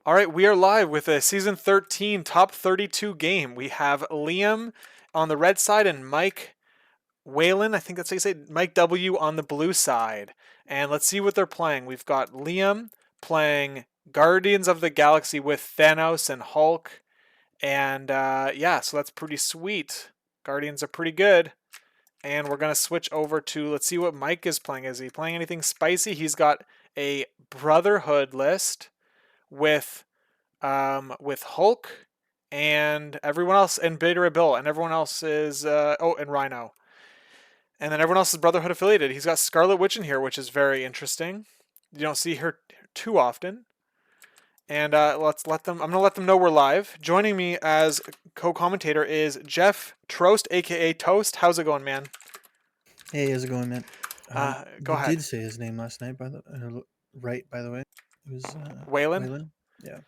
All right, we are live with a season 13 top 32 game. We have Liam on the red side and Mike Whalen, I think that's how you say it, Mike W on the blue side. And let's see what they're playing. We've got Liam playing Guardians of the Galaxy with Thanos and Hulk. And yeah, so that's pretty sweet. Guardians are pretty good. And we're going to switch over to, let's see what Mike is playing. Is he playing anything spicy? He's got a Brotherhood list with Hulk and everyone else, and Beta Ray Bill, and everyone else is and Rhino, and then everyone else is Brotherhood affiliated. He's got Scarlet Witch in here, which is very interesting. You don't see her too often. And let's let them. I'm gonna let them know we're live. Joining me as co-commentator is Jeff Troast, aka Toast. How's it going, man? Hey, how's it going, man? Go You ahead, did say his name last night, right? By the way, it was Waylon. Waylon. Yeah,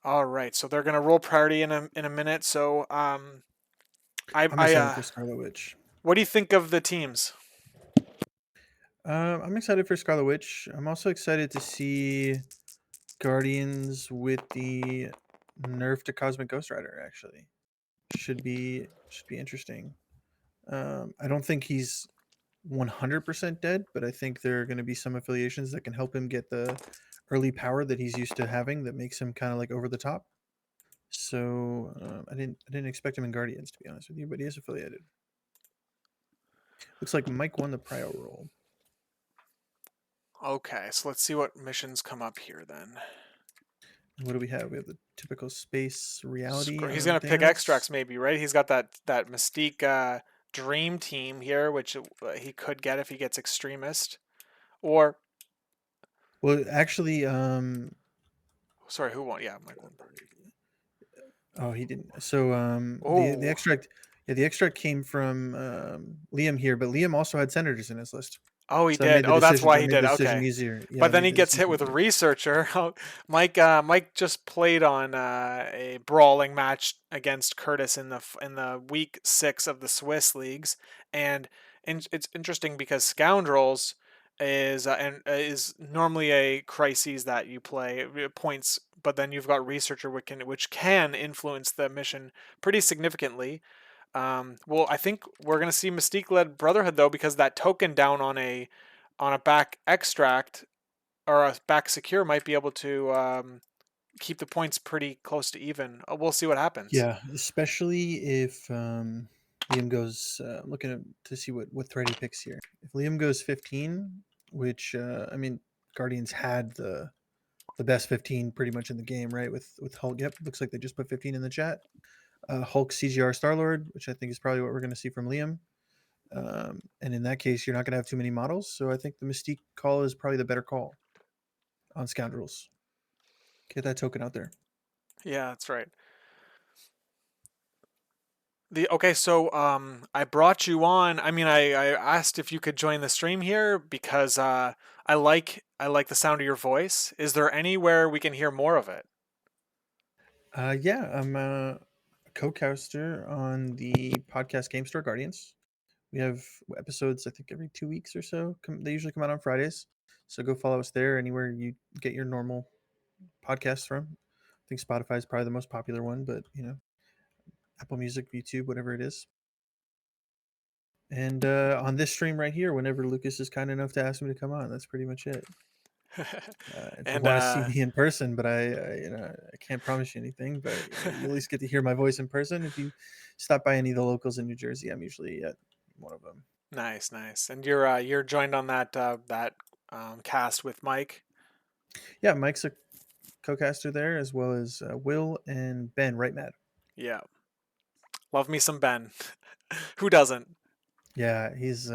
All right, so they're gonna roll priority in a minute. So I I'm I excited for Scarlet Witch. what do you think of the teams? I'm excited for Scarlet Witch. I'm also excited to see Guardians with the nerf to Cosmic Ghost Rider. Actually, should be interesting. I don't think he's 100% dead, but I think there are going to be some affiliations that can help him get the early power that he's used to having that makes him kind of like over the top. So I didn't expect him in Guardians, to be honest with you, but he is affiliated. Looks like Mike won the prio role. Okay, so let's see what missions come up here then. What do we have? We have the typical space reality He's on gonna pick Thanos. extracts maybe, right? He's got that Mystique Dream Team here, which he could get if he gets Extremist. Or Well, actually, sorry, who won? Yeah, Mike won. oh, he didn't. So the Oh, extract, yeah, the extract came from Liam here, but Liam also had senators in his list, oh, he so that made did. the Oh, that's decision. why That he made did. the decision Okay, easier. Yeah, but it then made he the gets hit decision with a easier. researcher. Mike just played on a brawling match against Curtis in the week 6 of the Swiss leagues, and it's interesting because Scoundrels is normally a crises that you play points, but then you've got researcher which can influence the mission pretty significantly. Well, I think we're gonna see Mystique led Brotherhood though, because that token down on a back extract or a back secure might be able to keep the points pretty close to even. We'll see what happens. Yeah, especially if Liam goes. I'm looking to see what thread he picks here. If Liam goes 15, which I mean, Guardians had the best 15 pretty much in the game, right? With Hulk. Yep, looks like they just put 15 in the chat. Hulk CGR Star Lord, which I think is probably what we're going to see from Liam. And in that case, you're not going to have too many models, so I think the Mystique call is probably the better call on Scoundrels. Get that token out there. Yeah, that's right. So I brought you on. I mean, I asked if you could join the stream here because I like the sound of your voice. Is there anywhere we can hear more of it? Yeah, I'm a co-caster on the podcast Game Store Guardians. We have episodes, I think, every 2 weeks or so. They usually come out on Fridays. So go follow us there, anywhere you get your normal podcasts from. I think Spotify is probably the most popular one, but Apple Music, YouTube, whatever it is. And on this stream right here, whenever Lucas is kind enough to ask me to come on, that's pretty much it. If you And want to see me in person, but I can't promise you anything. But you at least get to hear my voice in person. If you stop by any of the locals in New Jersey, I'm usually at one of them. nice, nice. And you're joined on that cast with Mike. Yeah, Mike's a co-caster there, as well as Will and Ben. Right, Matt? Yeah, love me some Ben. Who doesn't? Yeah, he's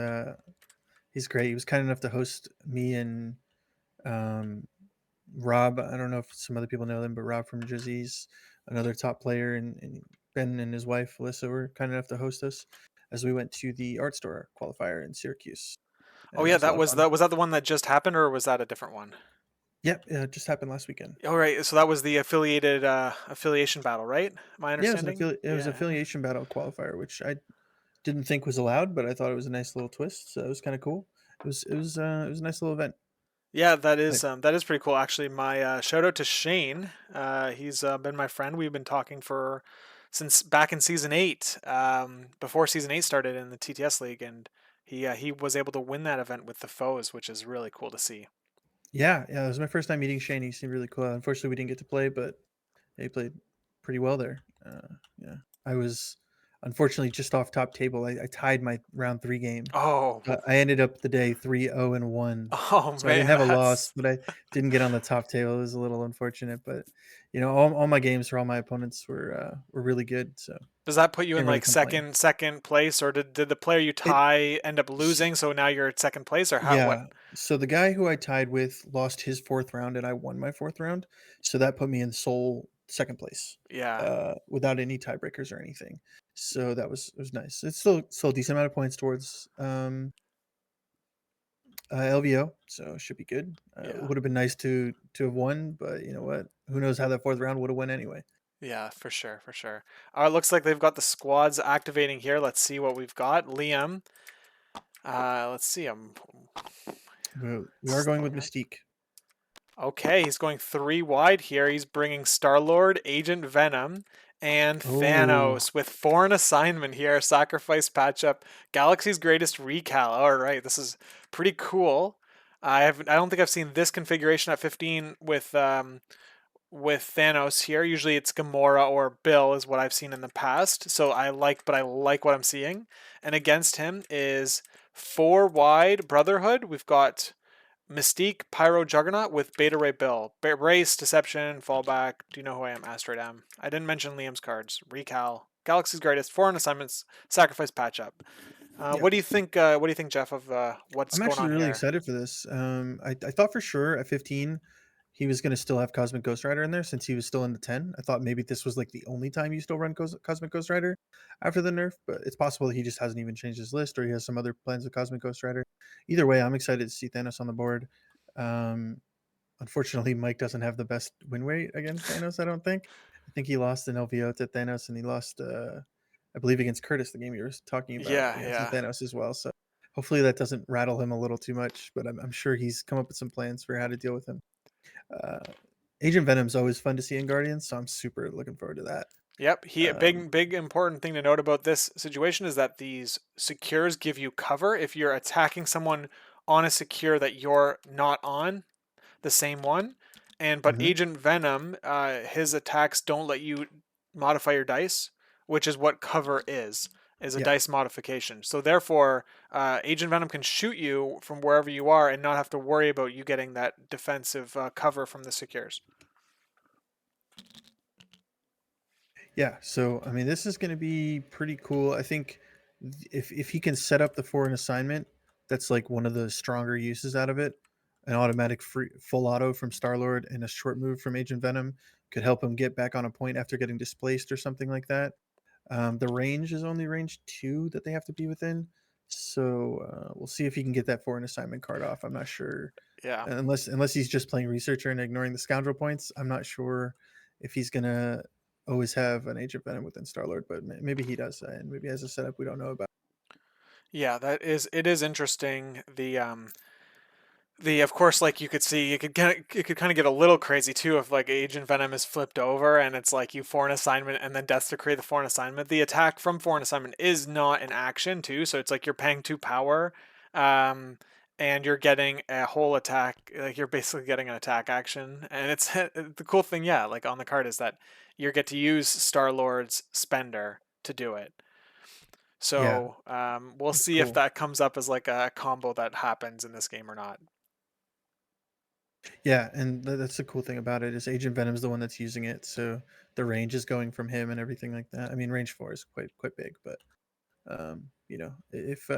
great. He was kind enough to host me and um, Rob. I don't know if some other people know them, but Rob from Jersey's another top player, and Ben and his wife Alyssa were kind enough to host us as we went to the art store qualifier in Syracuse, Oh and that yeah, was a that lot of was fun. that the one that just happened, or was that a different one? Yep, it just happened last weekend. All right, so that was the affiliation battle, right? My Yeah, understanding. it was an Yeah. affiliation battle qualifier, which I didn't think was allowed, but I thought it was a nice little twist. So it was kind of cool. It was a nice little event. Yeah, Like, that is pretty cool. Actually, my shout out to Shane. He's been my friend. We've been talking for since back in season 8, before season 8 started in the TTS league, and he was able to win that event with the foes, which is really cool to see. yeah, yeah, it was my first time meeting Shane. He seemed really cool. Unfortunately, we didn't get to play, but he played pretty well there. Yeah, I was unfortunately just off top table. I tied my round 3 game. Oh, I ended up the day 3-0-1, oh so I didn't man, have a loss, that's but I didn't get on the top table. It was a little unfortunate, but all my games for all my opponents were really good, so does that put you in can't really like complain. second place, or did the player you It tie end up losing, so now you're at second place, or how what? Yeah. So the guy who I tied with lost his fourth round, and I won my fourth round. So that put me in sole second place, Yeah, without any tiebreakers or anything. So that was nice. It's still a decent amount of points towards LVO, so it should be good. It yeah. would have been nice to have won, but you know what? Who knows how that fourth round would have went anyway. Yeah, for sure, for sure. It looks like they've got the squads activating here. Let's see what we've got. Liam. Let's see. I'm We are going with slowing up. Mystique. Okay, he's going 3 wide here. He's bringing Star-Lord, Agent Venom, and Oh, Thanos with foreign assignment here. Sacrifice patchup. Galaxy's greatest recal. All right, this is pretty cool. I don't think I've seen this configuration at 15 with Thanos here. Usually it's Gamora or Bill is what I've seen in the past. So I like what I'm seeing. And against him is 4 wide Brotherhood. We've got Mystique, Pyro, Juggernaut with Beta Ray Bill. Race, Deception, Fallback. Do you know who I am? Asteroid M. I didn't mention Liam's cards. Recal, Galaxy's Greatest, Foreign Assignments, Sacrifice Patch Up. yeah. What do you think? What do you think, Jeff, of what's I'm going actually on really here? excited for this. I thought for sure at 15 he was going to still have Cosmic Ghost Rider in there since he was still in the 10. I thought maybe this was like the only time you still run Cosmic Ghost Rider after the nerf, but it's possible that he just hasn't even changed his list or he has some other plans with Cosmic Ghost Rider. Either way, I'm excited to see Thanos on the board. Um, Unfortunately, Mike doesn't have the best win rate against Thanos. I don't think. I think he lost in LVO to Thanos, and he lost, I believe, against Curtis, the game you were talking about. Yeah, He had some yeah, Thanos as well. So hopefully that doesn't rattle him a little too much. But I'm sure he's come up with some plans for how to deal with him. Uh, Agent Venom's always fun to see in Guardians, so I'm super looking forward to that. yep. He Um, big important thing to note about this situation is that these secures give you cover if you're attacking someone on a secure that you're not on, the same one. And but mhm. Agent Venom, his attacks don't let you modify your dice, which is what cover is a Yeah, dice modification. So therefore, Agent Venom can shoot you from wherever you are and not have to worry about you getting that defensive cover from the secures. yeah. So I mean, this is going to be pretty cool. I think if he can set up the foreign assignment, that's like one of the stronger uses out of it. An automatic free full auto from Star Lord and a short move from Agent Venom could help him get back on a point after getting displaced or something like that. The range is only range 2 that they have to be within. So we'll see if he can get that foreign assignment card off. I'm not sure, Yeah. unless he's just playing researcher and ignoring the scoundrel points. I'm not sure if he's gonna always have an Agent Venom within Star Lord, but maybe he does, and maybe has a setup we don't know about. Yeah, it is interesting. The of course, like you could see, it could kind of get a little crazy too if like Agent Venom is flipped over and it's like you foreign assignment and then deaths to create the foreign assignment. The attack from foreign assignment is not an action too, so it's like you're paying 2 power, um, and you're getting a whole attack. Like you're basically getting an attack action, and it's the cool thing, yeah, like on the card is that you get to use Star Lord's spender to do it. Yeah, So we'll that's see if cool. that comes up as like a combo that happens in this game or not. Yeah, and that's the cool thing about it is Agent Venom's the one that's using it, so the range is going from him and everything like that. I mean, range 4 is quite big, but if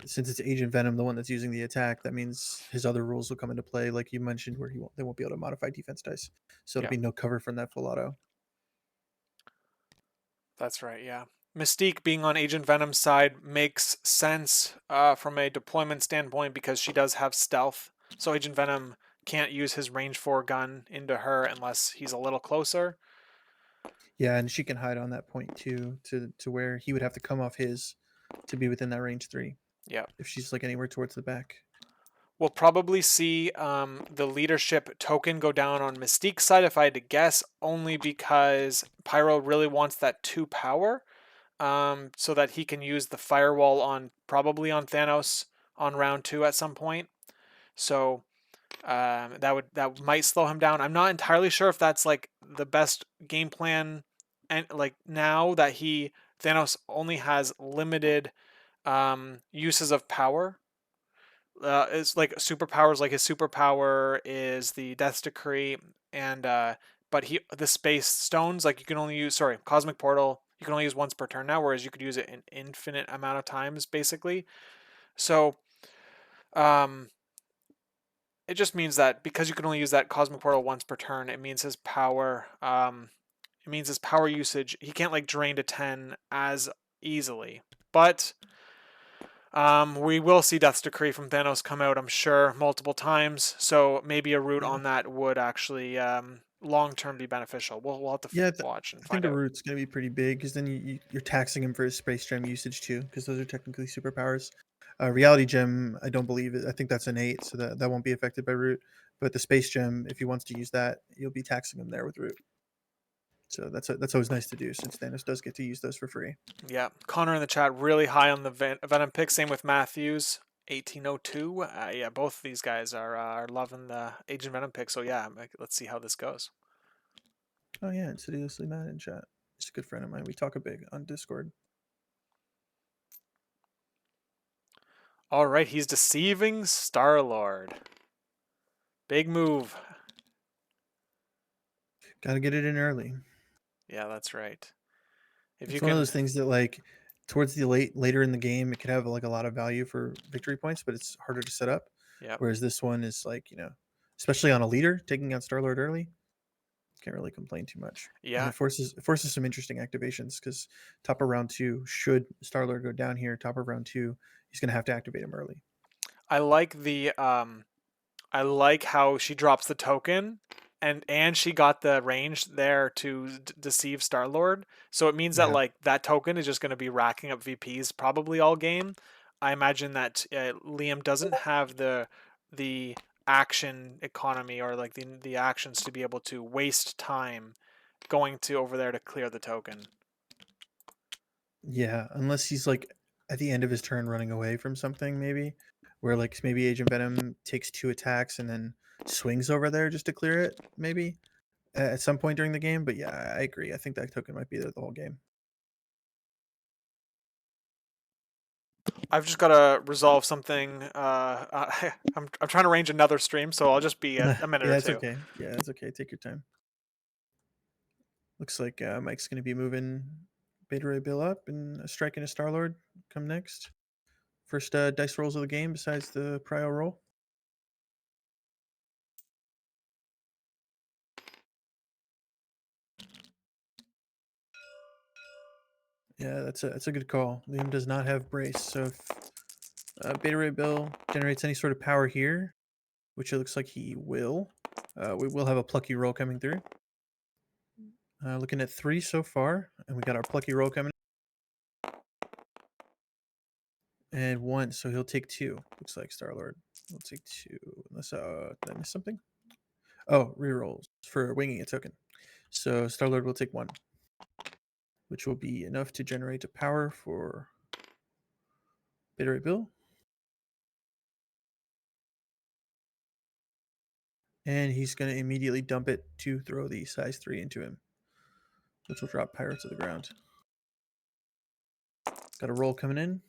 since it's Agent Venom, the one that's using the attack, that means his other rules will come into play, like you mentioned, where they won't be able to modify defense dice, so it'll Yeah. be no cover from that full auto. That's right, yeah. Mystique being on Agent Venom's side makes sense from a deployment standpoint because she does have stealth. So Agent Venom can't use his range 4 gun into her unless he's a little closer. Yeah, and she can hide on that point too, to where he would have to come off his to be within that range 3 Yeah. if she's like anywhere towards the back. We'll probably see the leadership token go down on Mystique's side, if I had to guess, only because Pyro really wants that 2 power, so that he can use the firewall on probably on Thanos on round 2 at some point. So that might slow him down. I'm not entirely sure if that's like the best game plan, and like now that Thanos only has limited uses of power. It's like superpowers. Like his superpower is the Death's Decree, and but the Space Stones, like you can only use, sorry, Cosmic Portal. You can only use once per turn now, whereas you could use it an infinite amount of times, basically. So um, it just means that because you can only use that Cosmic Portal once per turn, it means his power. It means his power usage. He can't like drain to 10 as easily, but we will see Death's Decree from Thanos come out, I'm sure, multiple times. So maybe a route Yeah. on that would actually long term be beneficial. We'll have to Yeah, watch and I think find a out. root's gonna be pretty big because then you're taxing him for his space gem usage too, because those are technically superpowers. Reality gem, I don't believe it. I think that's innate, so that won't be affected by root. But the space gem, if he wants to use that, you'll be taxing him there with root. So that's always nice to do since Thanos does get to use those for free. Yeah, Connor in the chat really high on the Venom pick. Same with Matthews. 1802. Yeah, both of these guys are loving the Agent Venom pick. So yeah, let's see how this goes. Oh yeah, insidiously mad in chat. He's a good friend of mine. We talk a big on Discord. All right, he's deceiving Star Lord. Big move. Got to get it in early. Yeah, that's right. If you It's one of can, those things that like towards the later in the game, it could have like a lot of value for victory points, but it's harder to set up. yep, Whereas this one is like especially on a leader, taking out Star Lord early, can't really complain too much. And yeah. it forces some interesting activations because top of round 2, should Star Lord go down here, top of round 2, he's gonna have to activate him early. I like the I like how she drops the token, and she got the range there to deceive Star Lord. So it means that Yeah, like that token is just going to be racking up VPs probably all game. I imagine that Liam doesn't have the action economy, or like the actions to be able to waste time going to over there to clear the token. yeah, unless he's like at the end of his turn running away from something, maybe where like maybe Agent Venom takes 2 attacks and then swings over there just to clear it, maybe at some point during the game. But yeah, I agree. I think that token might be there the whole game. I've just got to resolve something. I'm trying to arrange another stream, so I'll just be a minute or Yeah, it's two. okay. Yeah, it's okay. Take your time. Looks like Mike's going to be moving Beta Ray Bill up and striking a Star Lord come next. First dice rolls of the game besides the prio roll. Yeah, that's a good call. Liam does not have brace, so if Beta Ray Bill generates any sort of power here, which it looks like he will, we will have a plucky roll coming through. Looking at 3 so far, and we got our plucky roll coming. And 1, so he'll take 2. Looks like Star Lord will take 2. Unless did I miss something? Oh, rerolls for winging a token. So Star Lord will take 1, which will be enough to generate a power for Beta Ray Bill. And he's going to immediately dump it to throw the size 3 into him, which will drop Pyro to the ground. Got a roll coming in.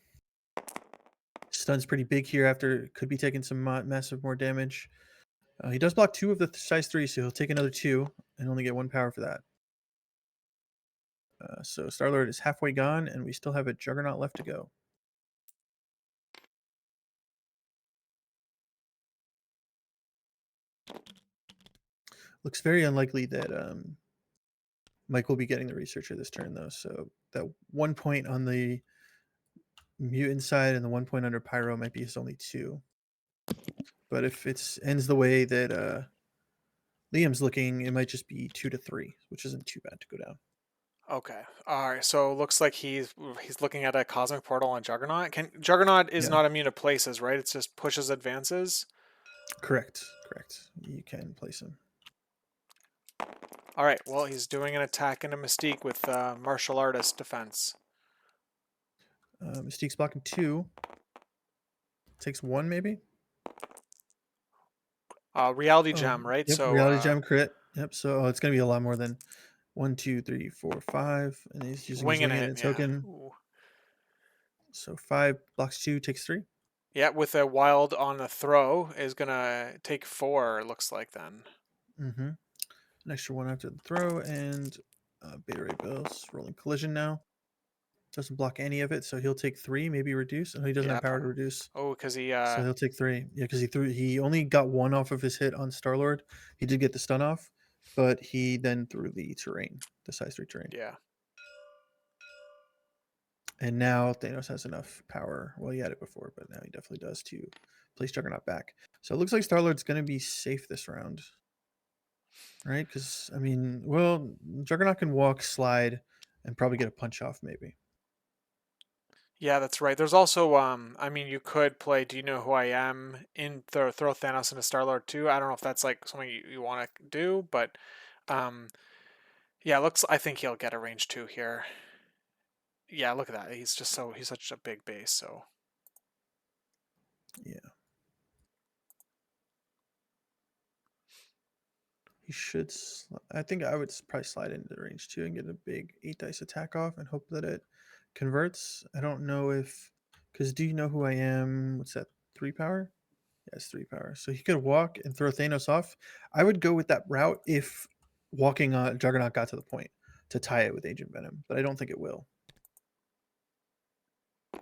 Stun's pretty big here after could be taking some massive more damage. He does block 2 of the size 3, so he'll take another 2 and only get 1 power for that. So Star-Lord is halfway gone, and we still have a Juggernaut left to go. Looks very unlikely that Mike will be getting the Researcher this turn, though. So that 1 point on the Mutant side and the 1 point under Pyro might be his only 2. But if it ends the way that Liam's looking, it might just be 2 to 3, which isn't too bad to go down. Okay. All right. So it looks like he's looking at a cosmic portal on Juggernaut. Juggernaut is Yeah. not immune to places, right? It's just pushes advances. Correct. Correct. You can place him. All right. Well, he's doing an attack and a Mystique with martial artist defense. Mystique's blocking 2. Takes 1 maybe. Reality Oh, gem, right? yep. So Reality gem crit. Yep. So it's gonna be a lot more than 1, 2, 3, 4, 5, and he's using his winging wing it. it Yeah. token. Ooh. So 5 blocks 2, takes 3. Yeah, with a wild on the throw is gonna take 4. It looks like then. Mm-hmm. An extra 1 after the throw, and Beta Ray Bills rolling collision now. Doesn't block any of it, so he'll take 3, maybe reduce. And he doesn't have Yep. power to reduce, Oh, because he so he'll take 3. Yeah, because he only got 1 off of his hit on Star Lord. He did get the stun off, but he then threw the terrain, the size 3 terrain. yeah. And now Thanos has enough power. Well, he had it before, but now he definitely does to place Juggernaut back. So it looks like Star Lord's going to be safe this round, right? Because I mean, well, Juggernaut can walk, slide, and probably get a punch off, maybe. Yeah, that's right. There's also I mean you could play Do You Know Who I Am in throw Thanos into Star Lord too. I don't know if that's like something you want to do, but um yeah, looks I think he'll get a range 2 here. Yeah, look at that. He's such a big base, so Yeah, he should. I think I would probably slide into the range 2 and get a big 8 dice attack off and hope that it converts. I don't know if because Do You Know Who I Am? What's that? 3 power? Yes, 3 power. So he could walk and throw Thanos off. I would go with that route if walking on Juggernaut got to the point to tie it with Agent Venom, but I don't think it will.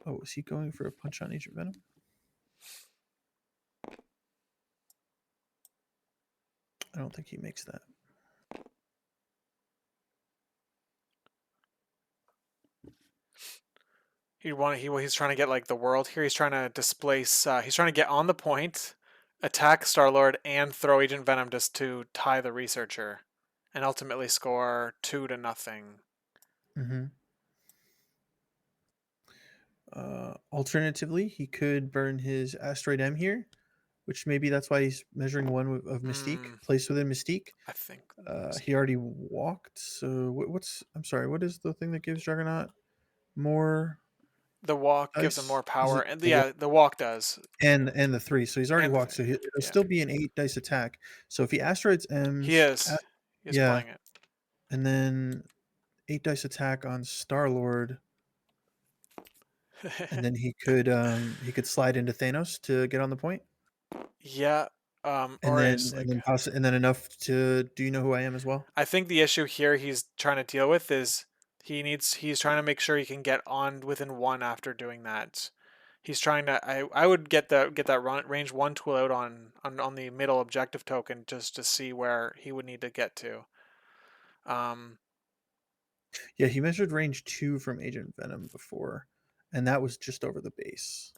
Oh, is he going for a punch on Agent Venom? I don't think he makes that. he's trying to get like the world here. He's trying to displace he's trying to get on the point, attack Star-Lord and throw Agent Venom just to tie the researcher and ultimately score 2-0. Mm-hmm. Alternatively, he could burn his Asteroid M here, which maybe that's why he's measuring 1 of Mystique, Hmm, placed within Mystique. I think He already walked, so what's... I'm sorry, what is the thing that gives Juggernaut more the walk gives him dice? more Is power, it and the walk? yeah, the walk does, And the 3, so he's already and the walked, 3. so it'll Yeah, still be an 8 dice attack. So if he Asteroids he M's, is. He is yeah, playing it. and then 8 dice attack on Star Lord, and then he could slide into Thanos to get on the point, Yeah, or is and like and then enough to Do You Know Who I Am as well. I think the issue here he's trying to deal with is he's trying to make sure he can get on within 1 after doing that. He's trying to I would get that range 1 tool out on the middle objective token just to see where he would need to get to. Um Yeah, he measured range 2 from Agent Venom before, and that was just over the base.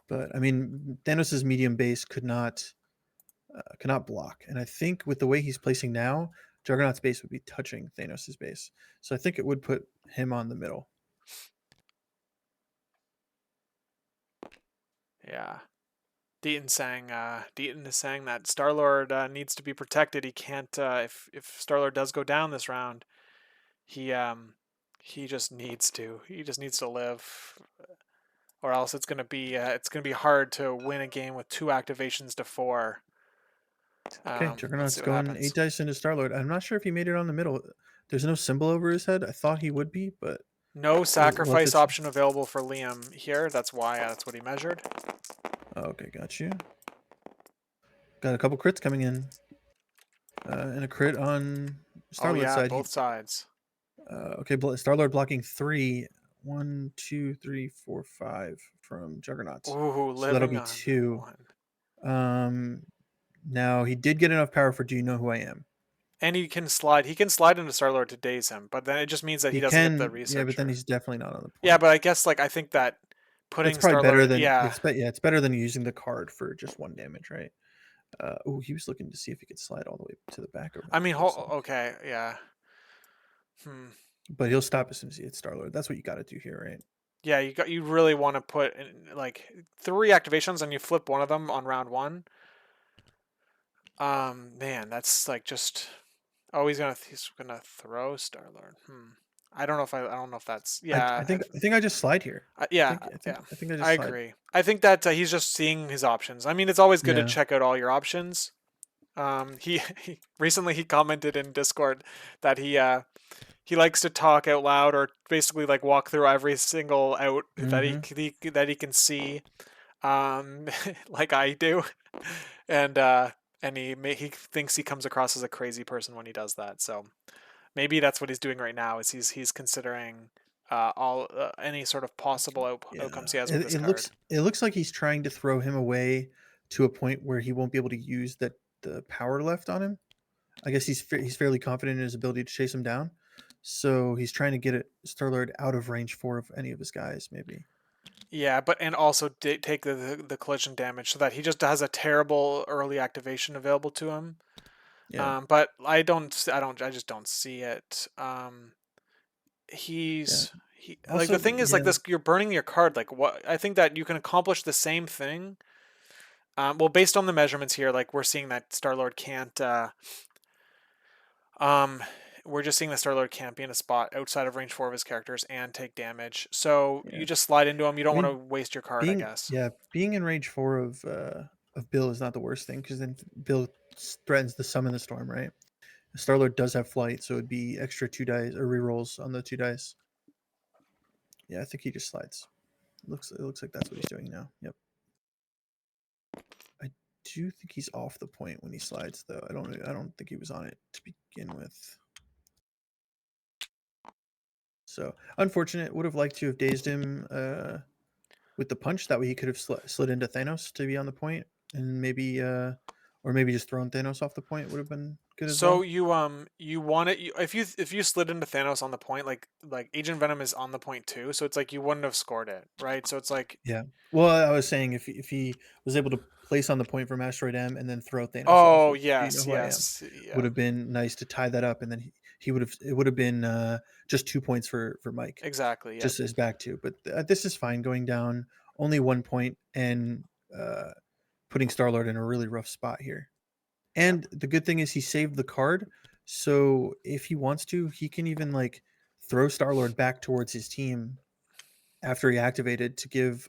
But I mean, Thanos's medium base cannot block. And I think with the way he's placing now, Juggernaut's base would be touching Thanos's base. So I think it would put him on the middle. yeah. Deaton is saying that Star Lord needs to be protected. He can't if Star Lord does go down this round, he um he just needs to. He just needs to live, or else it's gonna be hard to win a game with 2 activations to 4. Okay, Let's see Juggernaut's what going 8 happens. dice into Star Lord. I'm not sure if he made it on the middle. There's no symbol over his head. I thought he would be, but No well, if sacrifice it's... option available for Liam here. That's why that's what he measured. Okay, got you. Got a couple crits coming in. And a crit on Oh Star Lord's yeah, side. both sides. Okay, Star Lord blocking 3. 1, 2, 3, 4, 5 from Juggernaut. Ooh, So that'll living be on 2. 1. Um, Now he did get enough power for Do You Know Who I Am? And he can slide. He can slide into Star Lord to daze him, but then it just means that he He doesn't get the can, yeah, but then researcher. he's definitely not on the Yeah, point. but I guess like I think that It's putting probably Star better Lord, than yeah. expect. Yeah, it's better than using the card for just 1 damage, right? Oh, he was looking to see if he could slide all the way to the back of I him. mean, It looks like, okay, yeah. Hmm. but he'll stop as soon as he hits Star Lord. That's what you got to do here, right? Yeah, you really want to put in, like 3 activations and you flip one of them on round 1. Man, that's like just. Oh, he's gonna throw Star Lord. I don't know if that's I think I think I just slide here. I yeah, think I think yeah. I think I I just slide. agree. I think that he's just seeing his options. I mean, it's always good to Yeah. check out all your options. He recently he commented in Discord that he likes to talk out loud or basically like walk through every single out Mm-hmm. that he can see, like I do, and he thinks he comes across as a crazy person when he does that. So maybe that's what he's doing right now is he's considering all any sort of possible outcomes Yeah. he has with this card. It looks like he's trying to throw him away to a point where he won't be able to use the power left on him. I guess he's fairly confident in his ability to chase him down. So he's trying to get it Starlord out of range 4 of any of his guys, maybe. Yeah, but and also take the collision damage so that he just has a terrible early activation available to him. Yeah. But I just don't see it. Yeah. He like the Also, thing is like yeah, this. You're burning your card. Like what? I think that you can accomplish the same thing. Well, based on the measurements here, like we're seeing that Star Lord can't. Um, we're just seeing that Star Lord can't be in a spot outside of range 4 of his characters and take damage. So yeah. you just slide into him. You I don't want to mean, waste your card, I being guess. yeah, being in range 4 of Bill is not the worst thing because then Bill threatens to summon the storm, right? Starlord does have flight, so it'd be extra 2 dice or rerolls on the 2 dice. Yeah, I think he just slides. It looks like that's what he's doing now. Yep. I do think he's off the point when he slides, though. I don't think he was on it to begin with. So unfortunate. Would have liked to have dazed him with the punch. That way he could have slid into Thanos to be on the point, and or maybe just thrown Thanos off the point would have been good as So well. you want it if you slid into Thanos on the point like Agent Venom is on the point too, so it's like you wouldn't have scored it, right? So it's like Yeah. Well, I was saying if he was able to place on the point from Asteroid M and then throw Thanos off oh of Do you know yes, who I am? yes, yeah, Would have been nice to tie that up, and then he would have it would have been just 2 points for Mike, exactly, yep, just as back two. But this is fine going down only 1 point and uh, putting Starlord in a really rough spot here. yep. And the good thing is he saved the card, so if he wants to, he can even like throw Starlord back towards his team after he activated to give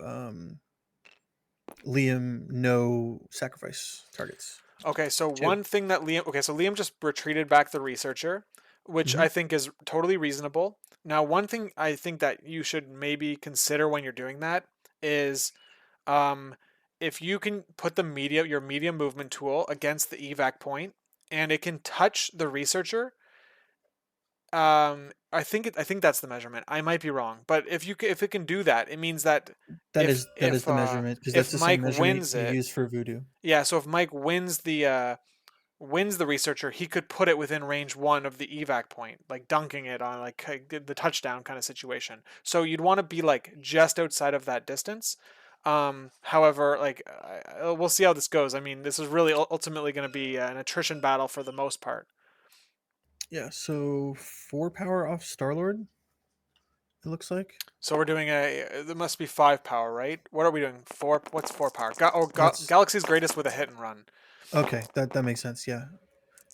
Liam no sacrifice targets. Okay, so Too. one thing that Liam just retreated back the researcher, which Hmm. I think is totally reasonable. Now, one thing I think that you should maybe consider when you're doing that is um, if you can put your medium movement tool against the evac point and it can touch the researcher. I think that's the measurement. I might be wrong, but if it can do that, it means that That is the measurement because that's if the same Mike measurement wins you it, use for voodoo. yeah. So if Mike wins the researcher, he could put it within range 1 of the evac point, like dunking it on like the touchdown kind of situation. So you'd want to be like just outside of that distance. However, like we'll see how this goes. I mean, this is really ultimately going to be an attrition battle for the most part. Yeah. So 4 power off Starlord. It looks like So we're doing there must be 5 power, right? What are we doing? What's 4 power? that's Galaxy's greatest with a hit and run. okay. That makes sense. Yeah.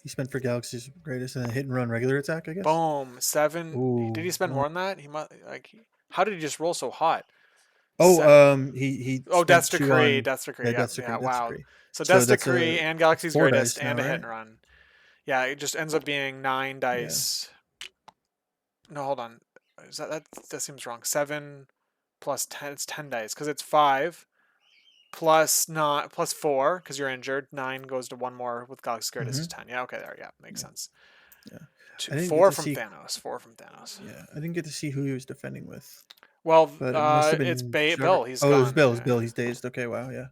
He spent for Galaxy's greatest and then hit and run regular attack. I guess. Boom, 7. Did he Ooh. spend more than that? He must how did he just roll so hot? Oh. Se- He oh, spent two on. Death's Decree. Yeah. Yeah, Death's yeah. decree. Death's Wow. decree. So So Death's that's Decree a and Galaxy's four greatest dice now, and a hit right? and run. Yeah, it just ends up being 9 dice. Yeah. No, hold on. That seems wrong. 7 plus 10. It's 10 dice because it's 5 plus not plus 4 because you're injured. 9 goes to one more with Galaxy's greatest is Mm-hmm. 10. Yeah, okay, there. Yeah, makes Yeah. sense. Yeah. Two, I didn't get 4 to from see. Thanos. 4 from Thanos. Yeah, I didn't get to see who he was defending with, Well, but it must have it's been Bill. Jugger. He's Oh, it was gone. Bill. It was Bill. He's dazed. Okay, wow, yeah.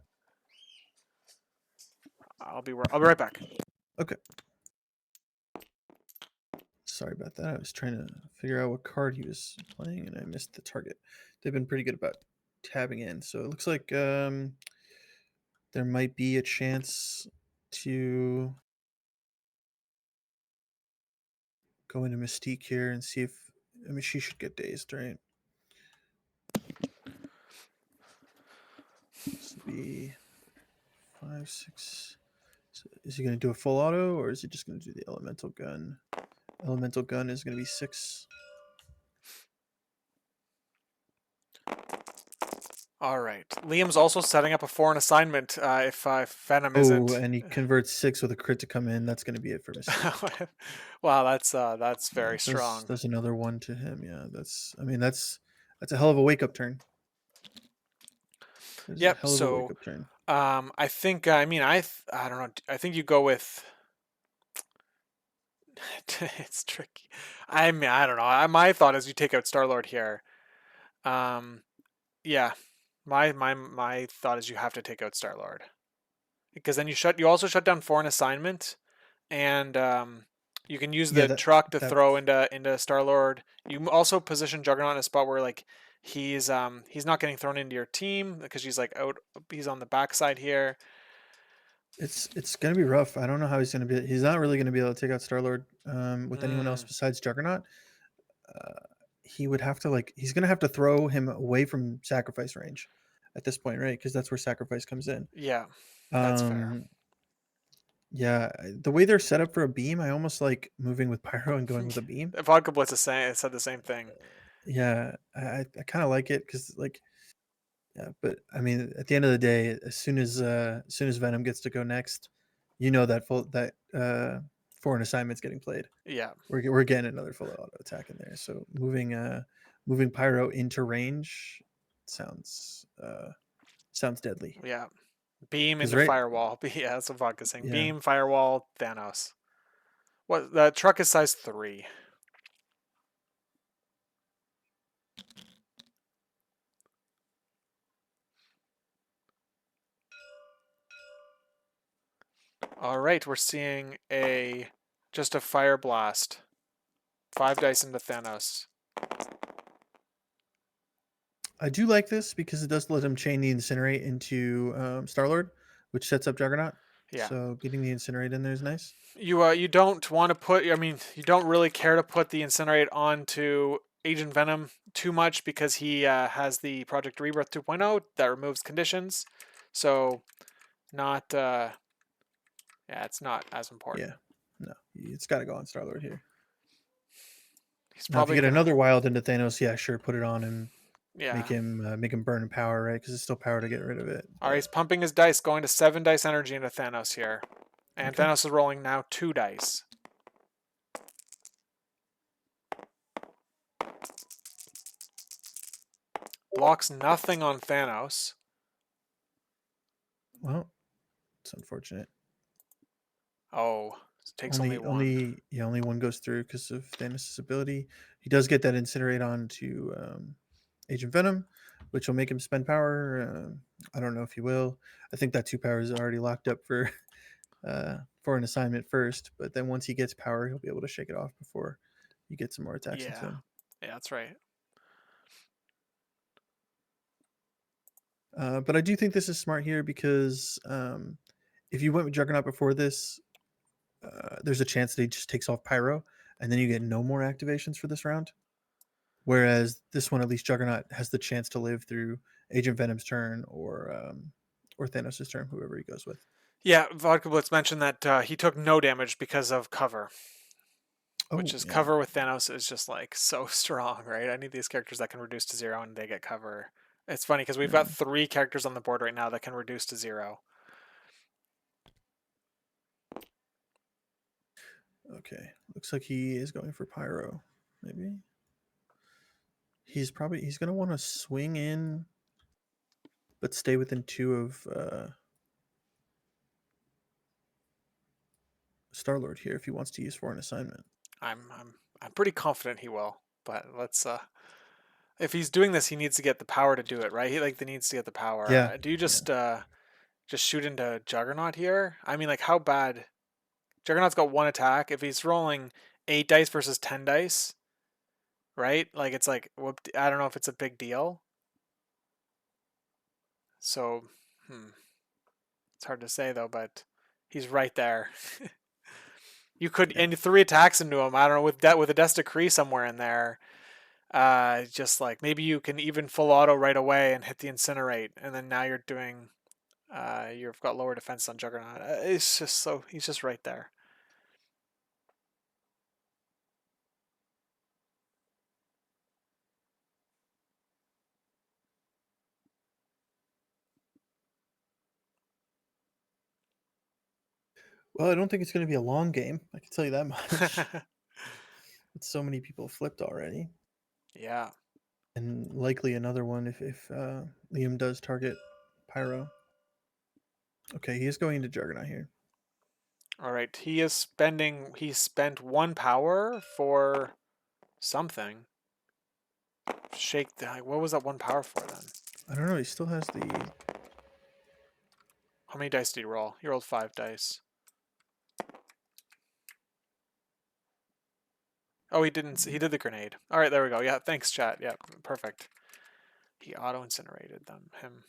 I'll be right back. Okay, sorry about that. I was trying to figure out what card he was playing, and I missed the target. They've been pretty good about tabbing in, so it looks like there might be a chance to go into Mystique here and see if. I mean, she should get dazed, right? This would be 5, 6, So is he going to do a full auto, or is he just going to do the elemental gun? Elemental gun is going to be 6. All right. Liam's also setting up a foreign assignment if Venom Oh, isn't. and he converts 6 with a crit to come in. That's going to be it for Mystique. Wow, that's Yeah, very does strong. does another one to him. Yeah, that's a hell of a wake up turn. That is a Yep. hell of a wake So up turn. I think I don't know. I think you go with. It's tricky. I mean, I don't know. My thought is you take out Star Lord here. Um, yeah. My thought is you have to take out Star Lord because then you also shut down foreign assignment and you can use Yeah, the truck to that throw into Star Lord. You also position Juggernaut in a spot where like he's not getting thrown into your team because he's like out. He's on the backside here. it's gonna be rough. I don't know how he's gonna be. He's not really gonna be able to take out Star Lord with anyone else Mm, besides Juggernaut. Uh, he would have to he's gonna have to throw him away from sacrifice range at this point, right? Because that's where sacrifice comes in. yeah, that's fair. Um, yeah, the way they're set up for a beam, I almost like moving with Pyro and going with a beam. Vodka Blitz said the same thing. Yeah, I kind of like it because yeah, but I mean, at the end of the day, as soon as Venom gets to go next, you know that foreign assignment's getting played. Yeah, We're getting another full auto attack in there. So moving Pyro into range sounds deadly. yeah. Beam Because into right, firewall. Yeah, that's what Vodka's saying. yeah, Beam, firewall, Thanos. What the truck is size 3. All right, we're seeing just a fire blast. 5 dice into Thanos. I do like this because it does let him chain the incinerate into Star Lord, which sets up Juggernaut. Yeah. So getting the incinerate in there is nice. You don't want to put. I mean, you don't really care to put the incinerate onto Agent Venom too much because he has the Project Rebirth 2.0 that removes conditions. So not. Yeah, it's not as Yeah, important. no, it's got to go on Star Lord here. He's Now, if you probably get gonna. another wild into Thanos, yeah, sure, put it on and Yeah. make him burn in power, right? Because it's still power to get rid of it. All right, But he's pumping his dice, going to 7 dice energy into Thanos here, and okay, Thanos is rolling now 2 dice. Blocks nothing on Thanos. well, it's unfortunate. Oh, takes only one. Only one goes through because of Thanos' ability. He does get that incinerate on to Agent Venom, which will make him spend power. I don't know if he will. I think that 2 power is already locked up for an assignment first, but then once he gets power, he'll be able to shake it off before you get some more attacks into Yeah. him. Yeah, that's right. But I do think this is smart here because if you went with Juggernaut before this, there's a chance that he just takes off Pyro, and then you get no more activations for this round. Whereas this one, at least Juggernaut has the chance to live through Agent Venom's turn or Thanos' turn, whoever he goes with. Yeah, Vodka Blitz mentioned that he took no damage because of cover, which Oh is yeah, cover with Thanos is just like so strong, right? I need these characters that can reduce to 0 and they get cover. It's funny because we've got yeah. 3 characters on the board right now that can reduce to 0. Okay, looks like he is going for Pyro. Maybe he's gonna want to swing in, but stay within 2 of Star Lord here if he wants to use for an assignment. I'm pretty confident he will, but let's if he's doing this, he needs to get the power to do it, right? He needs to get the power. Yeah, Do you yeah. just shoot into Juggernaut here? I mean, like how bad? Juggernaut's got 1 attack. If he's rolling 8 dice versus 10 dice, right? Like it's like whoop, I don't know if it's a big deal. So, it's hard to say though, but he's right there. You could Yeah. and 3 attacks into him. I don't know with a Death Decree somewhere in there. Just like maybe you can even full auto right away and hit the incinerate, and then now you're doing You've got lower defense on Juggernaut. It's just so he's just right there. Well, I don't think it's going to be a long game. I can tell you that much. With so many people flipped already, Yeah. and likely another one if Liam does target Pyro. Okay, he is going into Juggernaut here. All right. He spent 1 power for something. Shake the. What was that 1 power for then? I don't know. He still has the. How many dice did he roll? He rolled 5 dice. Oh, he didn't. He did the grenade. All right, there we go. Yeah, thanks, chat. Yeah, perfect. He auto incinerated him,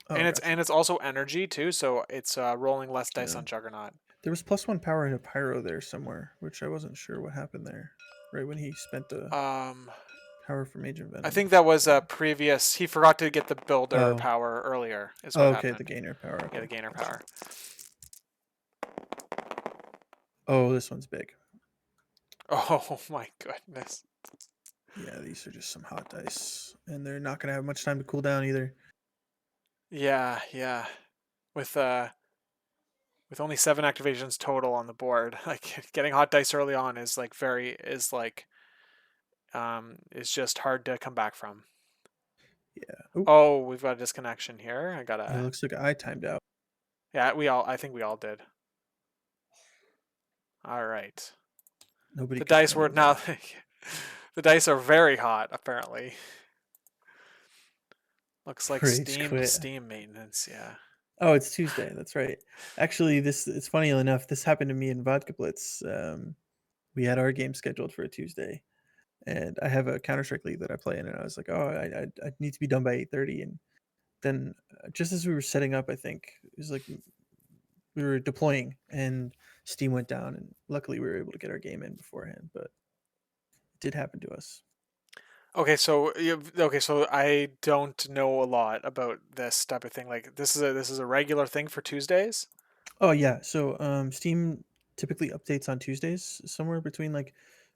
Oh, and it's gotcha. and it's also energy too, so it's rolling less dice Yeah. on Juggernaut. There was +1 power into Pyro there somewhere, which I wasn't sure what happened there. Right when he spent the Um, power from Agent I Venom. think that was a So. previous. He forgot to get the builder Oh. power earlier. Is Oh, what okay. The happened. gainer power. Yeah, Okay. the gainer Gotcha. power. Oh, this one's big. Oh my goodness. Yeah, these are just some hot dice, and they're not gonna have much time to cool down either. Yeah, yeah. With uh, with only 7 activations total on the board, like getting hot dice early on is like is just hard to come back from. Yeah. Oh, Oh, we've got a disconnection here. I it gotta. looks like I timed out. Yeah, I think we all did. All right. Nobody The could dice time were me now. though. The dice are very hot. Apparently, looks like Rage Steam quit. Steam maintenance. Yeah. Oh, it's Tuesday. That's right. Actually, this it's funny enough. This happened to me in Vodka Blitz. We had our game scheduled for a Tuesday, and I have a Counter Strike league that I play in, and I was like, oh, I need to be done by 8:30, and then just as we were setting up, I think it was like we were deploying, and Steam went down, and luckily we were able to get our game in beforehand. But it did happen to us. Okay, so I don't know a lot about this type of thing. Like this is a regular thing for Tuesdays. Oh yeah, so Steam typically updates on Tuesdays, somewhere between like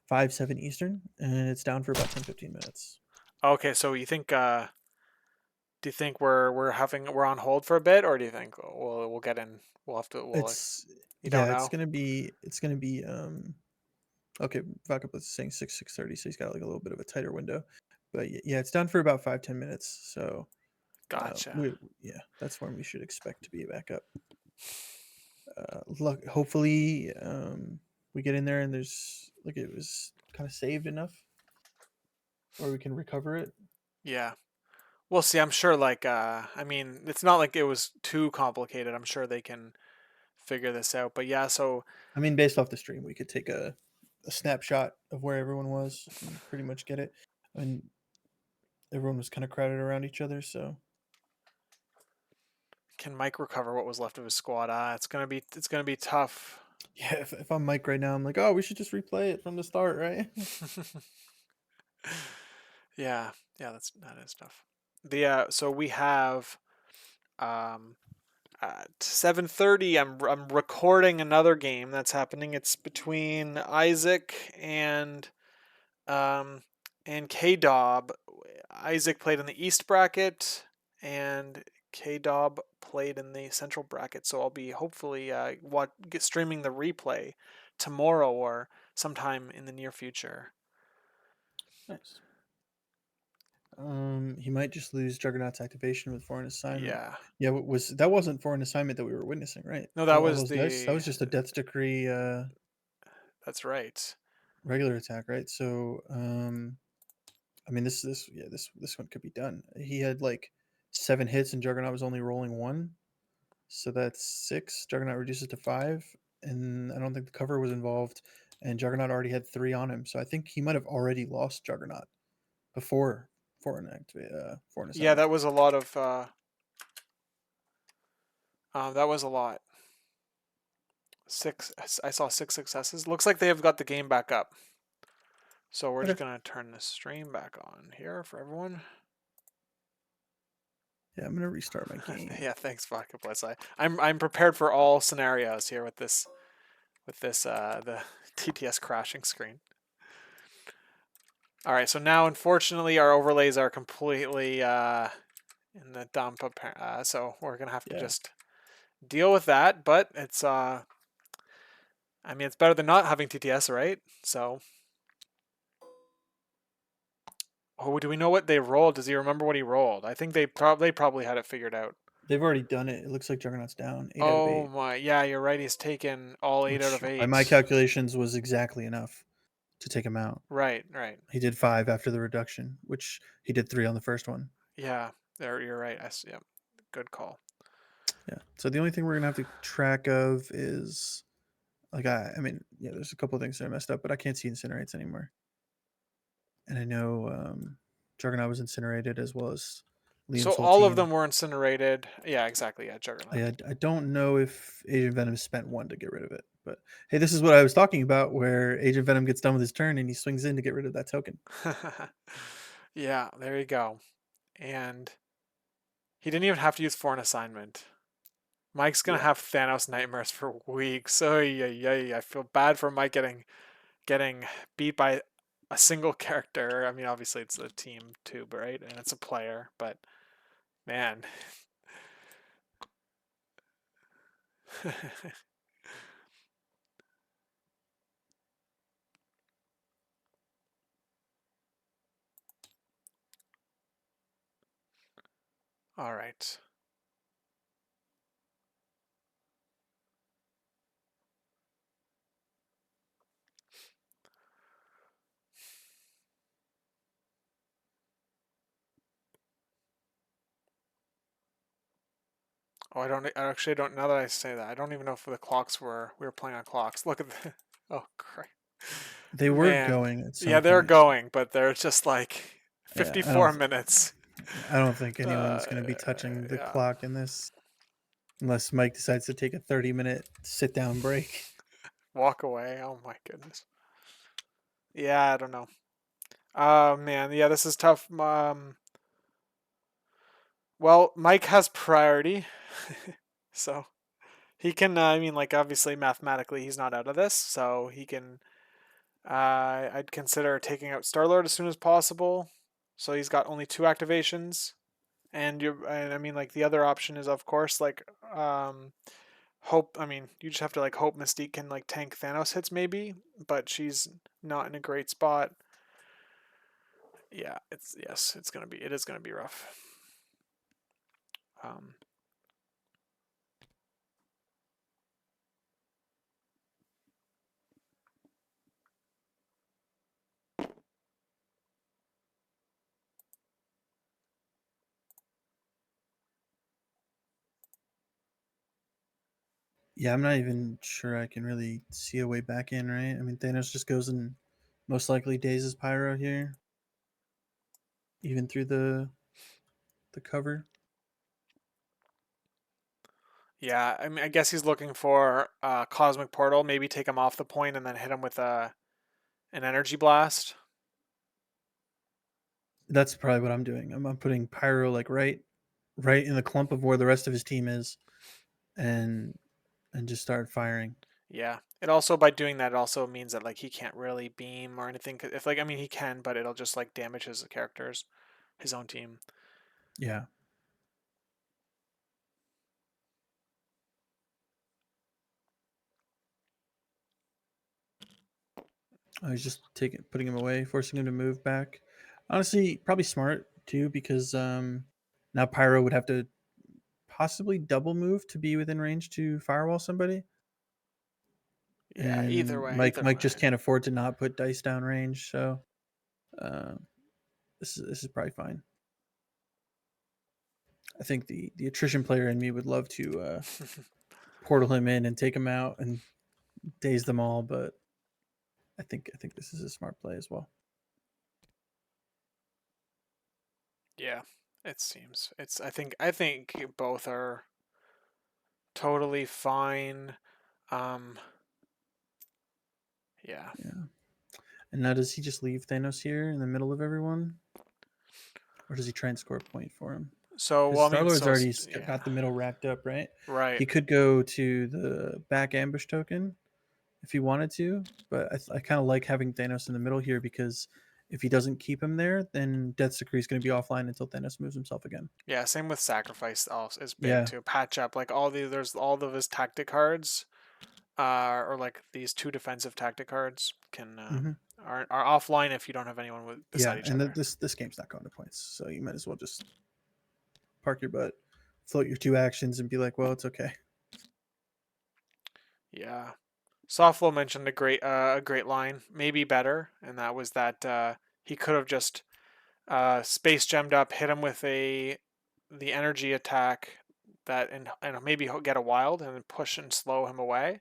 5 7 Eastern, and it's down for about 10 15 minutes. Okay, so do you think we're on hold for a bit, or do you think we'll get in? We'll have to. It's You don't yeah, know. it's gonna be okay. Vakup is saying 6 6:30, so he's got like a little bit of a tighter window, but yeah, it's down for about 5 10 minutes. So Gotcha. we yeah, that's when we should expect to be back up. Look, hopefully we get in there and there's like it was kind of saved enough, or we can recover it. Yeah. We'll see. I'm sure. I mean, it's not like it was too complicated. I'm sure they can figure this out. But yeah, so I mean, based off the stream, we could take a snapshot of where everyone was and pretty much get it. And everyone was kind of crowded around each other, so can Mike recover what was left of his squad? It's gonna be tough. yeah. If I'm Mike right now, I'm like, oh, we should just replay it from the start, right? Yeah, yeah, that is tough. So we have um at 7:30. I'm recording another game that's happening. It's between Isaac um and K Dob. Isaac played in the East bracket, and K Dob played in the Central bracket. So I'll be hopefully streaming the replay tomorrow or sometime in the near future. Nice. He might just lose Juggernaut's activation with foreign assignment. Yeah. Yeah, that wasn't foreign assignment that we were witnessing, right? No, that All was those dice. That the. was just a death decree That's right. regular attack, right? So, I mean, this one could be done. He had like 7 hits, and Juggernaut was only rolling one, so that's 6. Juggernaut reduces to 5, and I don't think the cover was involved. And Juggernaut already had 3 on him, so I think he might have already lost Juggernaut before foreign Yeah, assignment. that was a lot of. That was a lot. Six. I saw 6 successes. Looks like they have got the game back up. So we're just Okay. gonna turn the stream back on here for everyone. Yeah, I'm gonna restart my game. Yeah, thanks, Vodka Bliss. I'm prepared for all scenarios here with this the TTS crashing screen. All right, so now unfortunately our overlays are completely in the dump. So we're gonna have to Yeah, just deal with that. But it's I mean it's better than not having TTS, right? So oh, do we know what they rolled? Does he remember what he rolled? I think they probably had it figured out. they've already done it. It looks like Juggernaut's down 8 out of Oh 8, my, yeah, you're right. He's taken all eight out which of by my eight. calculations was exactly enough to take him out. Right, right. He did 5 after the reduction, which he did 3 on the first one. Yeah, there you're right. Yeah, good call. Yeah. So the only thing we're gonna have to track of is like I mean, yeah, there's a couple of things that are messed up, but I can't see incinerates anymore. And I know Juggernaut was incinerated as well as So Liam's whole all of them team. were incinerated. Yeah, exactly. Yeah, Juggernaut. I don't know if Agent Venom spent 1 to get rid of it, but hey, this is what I was talking about, where Agent Venom gets done with his turn and he swings in to get rid of that token. Yeah, there you go. And he didn't even have to use foreign assignment. Mike's gonna Yeah. have Thanos nightmares for weeks. Oh yeah, yeah. I feel bad for Mike getting beat by a single character. I mean, obviously it's a team too, but right, and it's a player. But man, all right. Oh, I actually don't. Now that I say that, I don't even know if the clocks we were playing on clocks. Look at the. Oh, great. They were Man, going at yeah, some they're point. going, but they're just like Yeah, 54 minutes. I don't think anyone's Uh, going to be touching the yeah, clock in this unless Mike decides to take a 30-minute sit down break. walk away. Oh my goodness. Yeah, I don't know. Oh man, yeah, this is tough. Well, Mike has priority, so he can. I mean, like obviously mathematically, he's not out of this, so he can. I'd consider taking out Star-Lord as soon as possible. So he's got only two activations, and I mean, like the other option is of course like hope. I mean, you just have to like hope Mystique can like tank Thanos hits maybe, but she's not in a great spot. Yeah, it is gonna be rough. Um, Yeah, I'm not even sure I can really see a way back in, right? I mean, Thanos just goes and most likely dazes Pyro here, even through the cover. yeah, I mean, I guess he's looking for a cosmic portal. Maybe take him off the point and then hit him with a an energy blast. That's probably what I'm doing. I'm putting Pyro like right in the clump of where the rest of his team is, and just start firing. Yeah. It also by doing that, it also means that like he can't really beam or anything. If like I mean he can, but it'll just like damage his characters, his own team. Yeah, I was just taking putting him away, forcing him to move back. Honestly, probably smart too because now Pyro would have to possibly double move to be within range to firewall somebody, Yeah. Either and way. Mike Either Mike way. just can't afford to not put dice down range. So uh, this is probably fine. I think the attrition player in me would love to portal him in and take him out and daze them all, but I think this is a smart play as well. Yeah. It seems. I think both are totally fine. Um. Yeah. Yeah. And now does he just leave Thanos here in the middle of everyone, or does he try and score a point for him? So, Because well, I mean, Star-Lord's so already yeah, got the middle racked up, right? right. He could go to the back ambush token if he wanted to, but I kind of like having Thanos in the middle here because if he doesn't keep him there, then Death's Decree is going to be offline until Thanos moves himself again. Yeah, same with sacrifice also is big Yeah. too. Patch up like there's all of his tactic cards, or like these two defensive tactic cards can Hmm. are offline if you don't have anyone beside Yeah, each and other. this game's not going to points, so you might as well just park your butt, float your two actions, and be like, well, it's okay. Yeah. Softlo mentioned a great line, maybe better, and that was that he could have just space gemmed up, hit him with the energy attack that and maybe get a wild and then push and slow him away,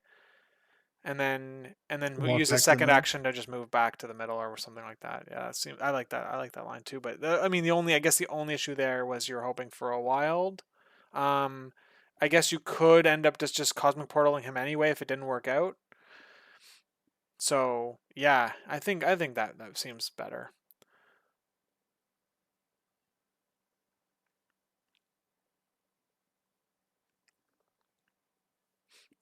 and then Walk use a back to the second middle. action to just move back to the middle or something like that. Yeah, I like that. I like that line too. But I mean, the only issue there was you're hoping for a wild. Um, I guess you could end up just cosmic portaling him anyway if it didn't work out. So yeah, I think that seems better.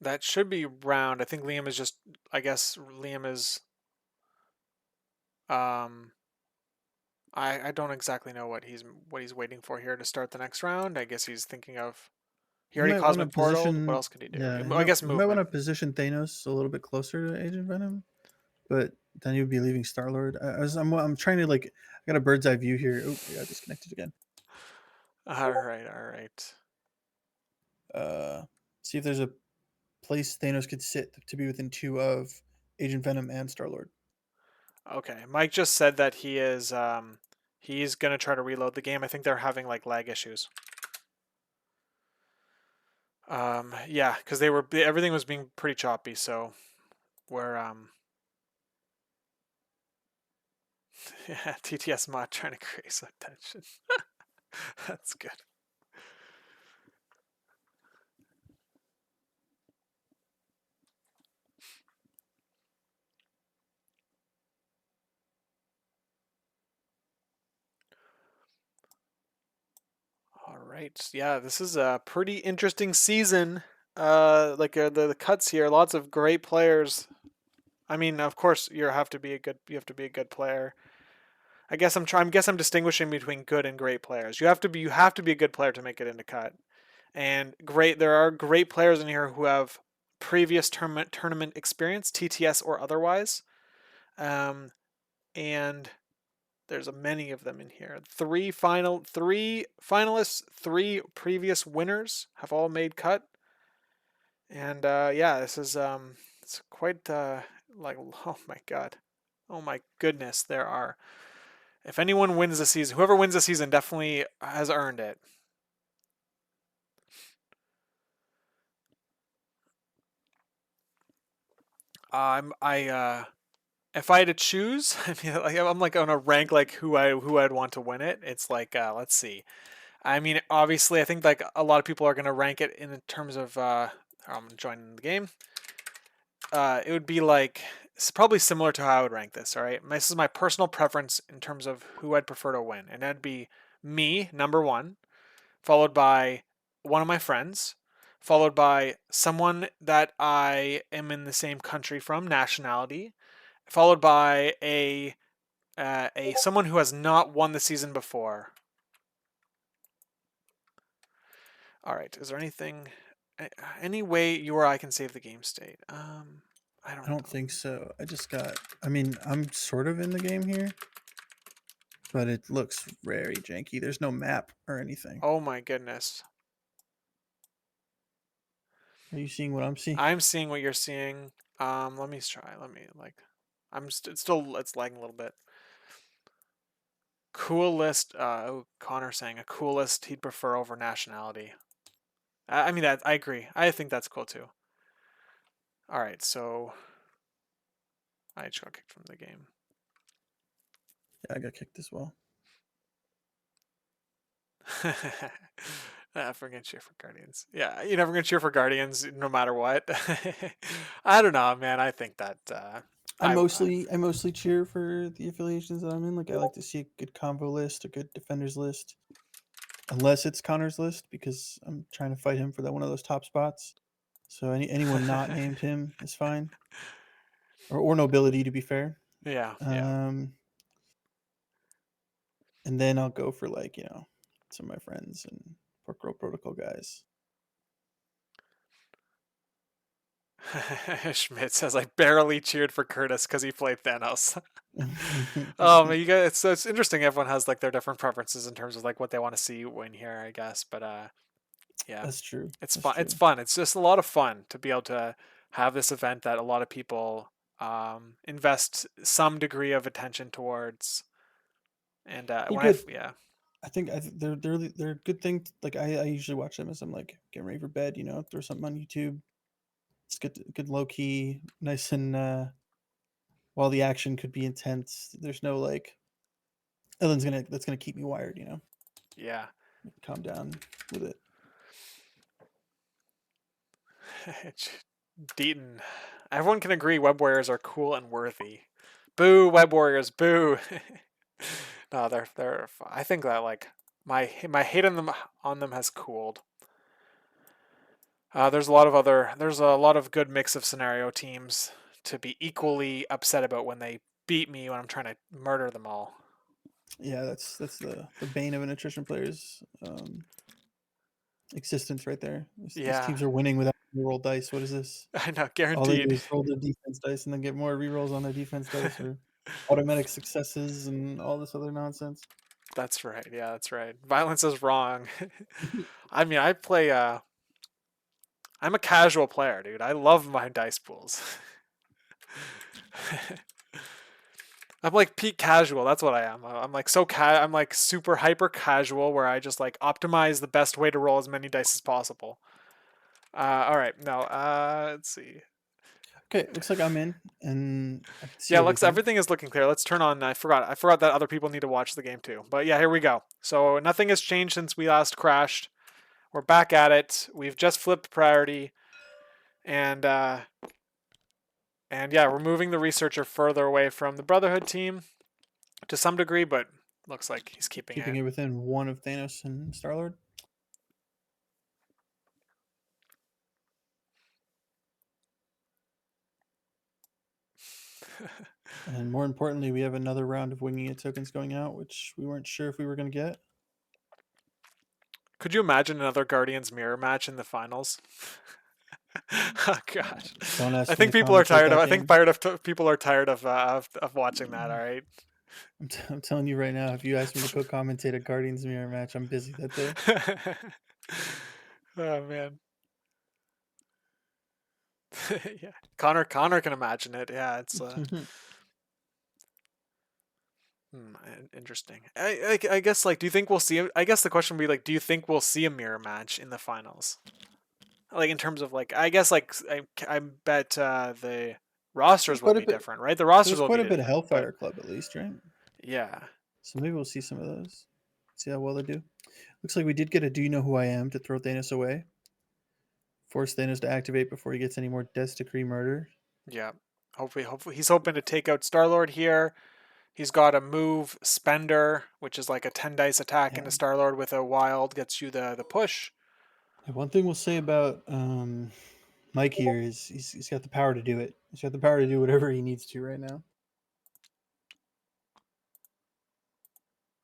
That should be round. I think Liam is just. I guess Liam is. Um, I don't exactly know what he's waiting for here to start the next round. I guess he's thinking of. He He already might want to cosmic portaled. What position. else could he do? Yeah, I guess he might want movement. to position Thanos a little bit closer to Agent Venom, but then you'd be leaving Star Lord. I'm trying to like. I got a bird's eye view here. Oh, I got disconnected again. All right, all right. Uh, See if there's a place Thanos could sit to be within two of Agent Venom and Star Lord. Okay, Mike just said that he's gonna try to reload the game. I think they're having like lag issues. Yeah, because everything was being pretty choppy. So we're yeah, TTS mod trying to create some tension. That's good. All right. Yeah, this is a pretty interesting season. The cuts here, lots of great players. I mean, of course, you have to be a good player. I guess I'm distinguishing between good and great players. You have to be a good player to make it into cut. And great there are great players in here who have previous tournament experience, TTS or otherwise. Um, and there's many of them in here. Three finalists, three previous winners have all made cut. And yeah, this is it's quite like oh my god. Oh my goodness, there are. If anyone wins the season, whoever wins the season definitely has earned it. I if I had to choose, I mean, like I'm like on a rank like who I'd want to win it. It's like let's see. I mean, obviously, I think like a lot of people are gonna rank it in terms of I'm joining the game. It would be like it's probably similar to how I would rank this. All right, this is my personal preference in terms of who I'd prefer to win, and that'd be me number one, followed by one of my friends, followed by someone that I am in the same country from, nationality, followed by a someone who has not won the season before. All right, is there any way you or I can save the game state? I I don't don't know. think so. I just got. I mean, I'm sort of in the game here, but it looks very janky. There's no map or anything. Oh my goodness. Are you seeing what I'm seeing? I'm seeing what you're seeing. Let me try. Let me like. It's lagging a little bit. Cool list. Oh, Connor saying a cool list he'd prefer over nationality. I mean that I agree. I think that's cool too. All right, so I just got kicked from the game. Yeah, I got kicked as well. Never gonna cheer for Guardians. Yeah, you're never gonna cheer for Guardians no matter what. I don't know, man. I think that I mostly cheer for the affiliations that I'm in. Like I like to see a good combo list, a good defenders list. unless it's Connor's list, because I'm trying to fight him for that one of those top spots. So anyone not named him is fine, or nobility to be fair. Yeah, yeah. Um, and then I'll go for some of my friends and Pork Roll Protocol guys. Schmidt says I barely cheered for Curtis because he played Thanos. You guys, it's interesting. Everyone has like their different preferences in terms of like what they want to see win here, I guess. But yeah, That's true. it's That's fun. It's true. fun. It's just a lot of fun to be able to have this event that a lot of people invest some degree of attention towards. And They're good. yeah, I think they're a good thing. Like I usually watch them as I'm like getting ready for bed. Throw something on YouTube. It's good low key, nice and while the action could be intense, there's no like that's gonna keep me wired. yeah. Calm down with it. Deaton. Everyone can agree web warriors are cool and worthy. Boo, web warriors, boo. No, they're. I think that like my hate on them has cooled. There's a lot of good mix of scenario teams to be equally upset about when they beat me when I'm trying to murder them all. Yeah, that's the bane of an attrition player's existence right there. These Yeah, teams are winning without roll dice. What is this? I know, All they do guaranteed. is roll their defense dice and then get more rerolls on their defense dice or automatic successes and all this other nonsense. That's right. Yeah, that's right. Violence is wrong. I mean, I play. I'm a casual player, dude. I love my dice pools. I'm like peak casual. That's what I am. I'm like I'm like super hyper casual, where I just like optimize the best way to roll as many dice as possible. All right, now let's see. Okay, looks like I'm in and I can see Yeah, looks everything. everything is looking clear. Let's turn on. I forgot that other people need to watch the game too. But yeah, here we go. So nothing has changed since we last crashed. We're back at it. We've just flipped priority, and yeah, we're moving the researcher further away from the Brotherhood team to some degree, but looks like he's keeping Keeping it. it within one of Thanos and Star Lord. And more importantly, we have another round of winging it tokens going out, which we weren't sure if we were going to get. Could you imagine another Guardians mirror match in the finals? Oh gosh, Don't I ask me think to people are commentate tired of. that I think game. people are tired of watching that. All right. I'm telling you right now, if you ask me to co-commentate a Guardians mirror match, I'm busy that day. Oh man. Yeah, Connor can imagine it. Yeah, it's interesting. I guess like, do you think we'll see? I guess the question would be like, do you think we'll see a mirror match in the finals? Like in terms of like, I guess like I bet the there's rosters will quite a be bit. different, right? The rosters There's will be quite a bit of different, but Hellfire Club at least, right? yeah, So maybe we'll see some of those. See how well they do. Looks like we did get a "Do you know who I am" to throw Thanos away. Force Thanos to activate before he gets any more Death Decree murder. yeah. Hopefully, he's hoping to take out Star Lord here. He's got a move Spender, which is like a 10 dice attack Yeah. into Star Lord with a wild, gets you the push. And one thing we'll say about Mike here is he's got the power to do it. He's got the power to do whatever he needs to right now.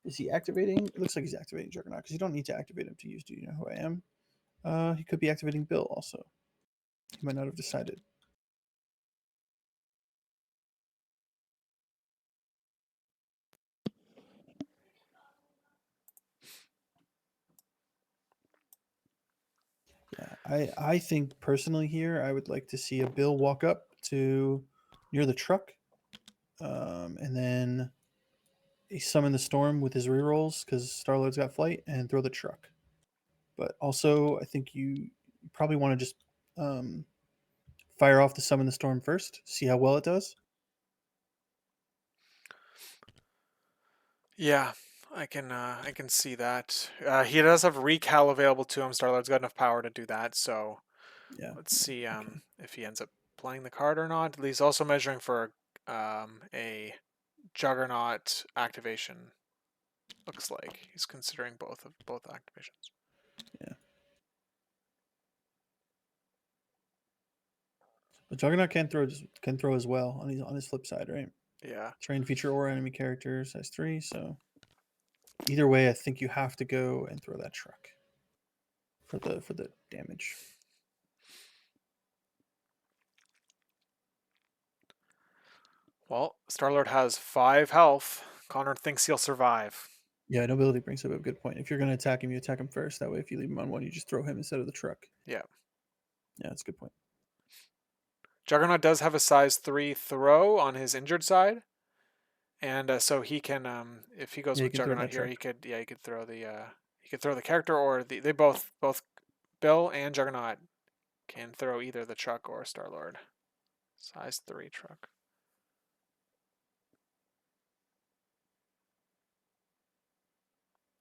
Is he activating? It looks like he's activating Juggernaut because you don't need to activate him to use "Do you know who I am?" He could be activating Bill also. He might not have decided. Yeah, I think personally here I would like to see a Bill walk up to near the truck, and then he summon the storm with his rerolls because Star Lord's got flight and throw the truck. But also, I think you probably want to just um, fire off the summon the storm first, see how well it does. Yeah, I can see that. He does have recal available to him. Star Lord's got enough power to do that. So Yeah. let's see Okay. if he ends up playing the card or not. He's also measuring for a Juggernaut activation. Looks like he's considering both activations. Yeah. But Juggernaut can throw as well on his flip side, right? Yeah. Train feature or enemy character size 3. So either way, I think you have to go and throw that truck for the damage. Well, Starlord has 5 health. Connor thinks he'll survive. Yeah, nobility brings up a good point. If you're going to attack him, you attack him first. That way, if you leave him on 1, you just throw him instead of the truck. Yeah. Yeah, that's a good point. Juggernaut does have a size 3 throw on his injured side. And so he can, if he goes Yeah, you with can throw Juggernaut that here, truck. he could throw the character, or they both Bill and Juggernaut can throw either the truck or Starlord. Size 3 truck.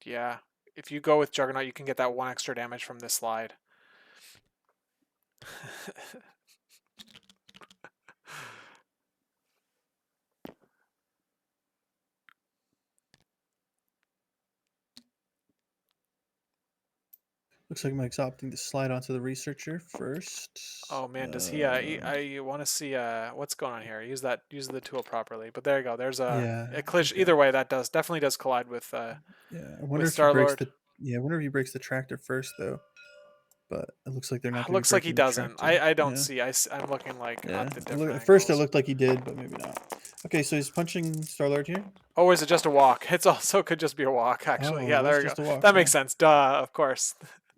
Yeah, if you go with Juggernaut, you can get that 1 extra damage from this slide. Looks like Mike's opting to slide onto the researcher first. Oh man, does he? I want to see what's going on here. Use the tool properly. But there you go. There's Yeah. a collision. Okay. Either way, that definitely does collide Yeah. I wonder with if he breaks Starlord. the. Yeah. I wonder if he breaks the tractor first though. But it looks like they're not going to be Looks like he breaking the doesn't. tractor. I don't Yeah. see. I'm looking like Yeah. at the different At first it angles. looked like he did, but maybe not. Okay, so he's punching Starlord here. Oh, is it just a walk? It's also could just be a walk, actually. Oh, it Yeah, there was we go. just a walk. That Yeah. makes sense. Duh, of course.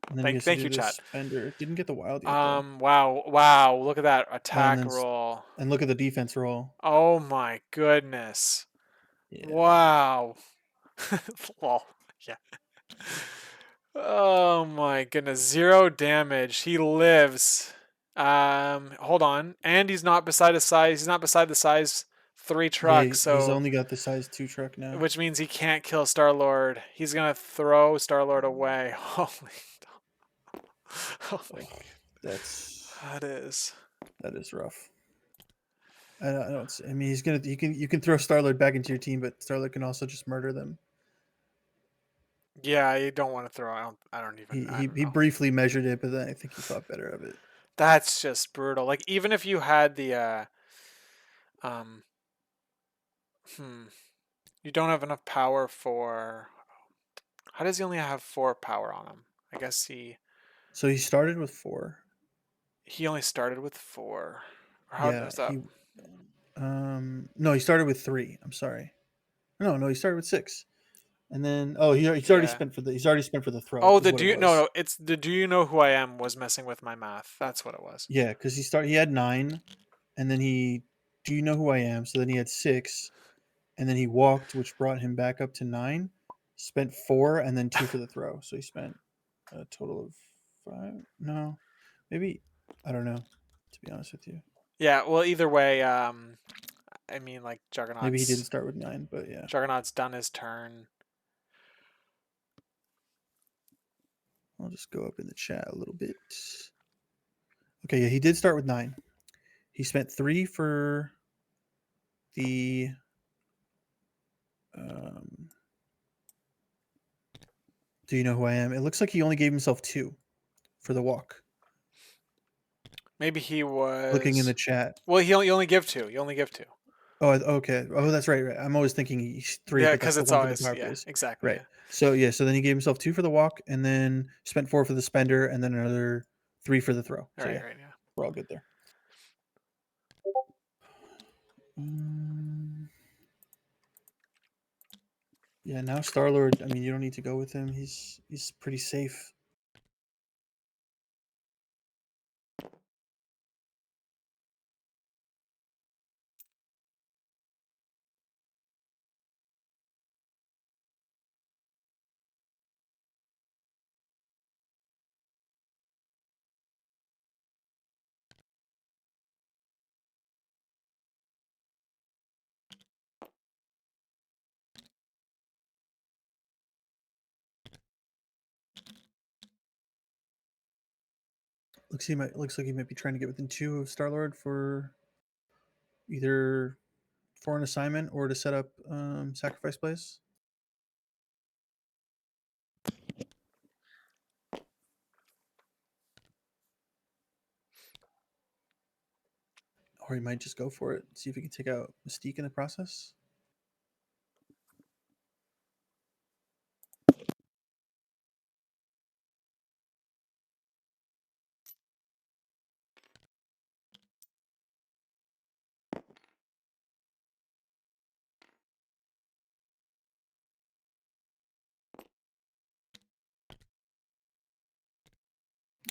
And then he gets to Thank do you, this chat. spender. Didn't get the wild yet though. Wow. Look at that Oh, attack roll. and look at the defense roll. Oh my goodness. Yeah. Wow. Lol. Yeah. Oh my goodness. 0 damage. He lives. Hold on. And he's not beside his size. He's not beside the size 3 truck, Yeah, he's so only got the size 2 truck now. which means he can't kill Star Lord. He's gonna throw Star Lord away. Holy, holy, Ugh, that's that is. that is rough. I don't. I mean, you can throw Starlord back into your team, but Starlord can also just murder them. Yeah, you don't want to throw. I don't He know. briefly measured it, but then I think he thought better of it. That's just brutal. Like even if you had the um, hmm, you don't have enough power for. How does he only have 4 power on him? I guess So he started with 4. he only started with 4. Or how Yeah, does that? no, he started with 3. I'm sorry. No, he started with 6. And then Yeah. he's already spent for the throw Oh, is the what do it you no was. no it's the do you know who I am was messing with my math. That's what it was. Yeah, because he had 9, and then he do you know who I am? So then he had 6, and then he walked, which brought him back up to 9. Spent 4, and then 2 for the throw. So he spent a total of 5. No, maybe I don't know. To be honest with you, Yeah, well either way, I mean like maybe he didn't start with 9, but yeah. Juggernaut's done his turn. I'll just go up in the chat a little bit. Okay, yeah, he did start with 9. He spent 3 for the um, do you know who I am? It looks like he only gave himself 2 for the walk. Maybe he Looking in the was. chat. Well, you only give 2. You only give 2. Oh, okay. Oh, that's right. Right. I'm always thinking he's 3, Yeah, but because that's the it's one for the always power yeah, phase. exactly Right. yeah. So yeah. So then he gave himself 2 for the walk, and then spent 4 for the spender, and then another 3 for the throw. So yeah, Right yeah. we're all good there. Um, yeah. Now Star Lord. I mean, you don't need to go with him. He's pretty safe. Looks like he might be trying to get within 2 of Star Lord for either for an assignment or to set up sacrifice plays. Or he might just go for it, see if he can take out Mystique in the process.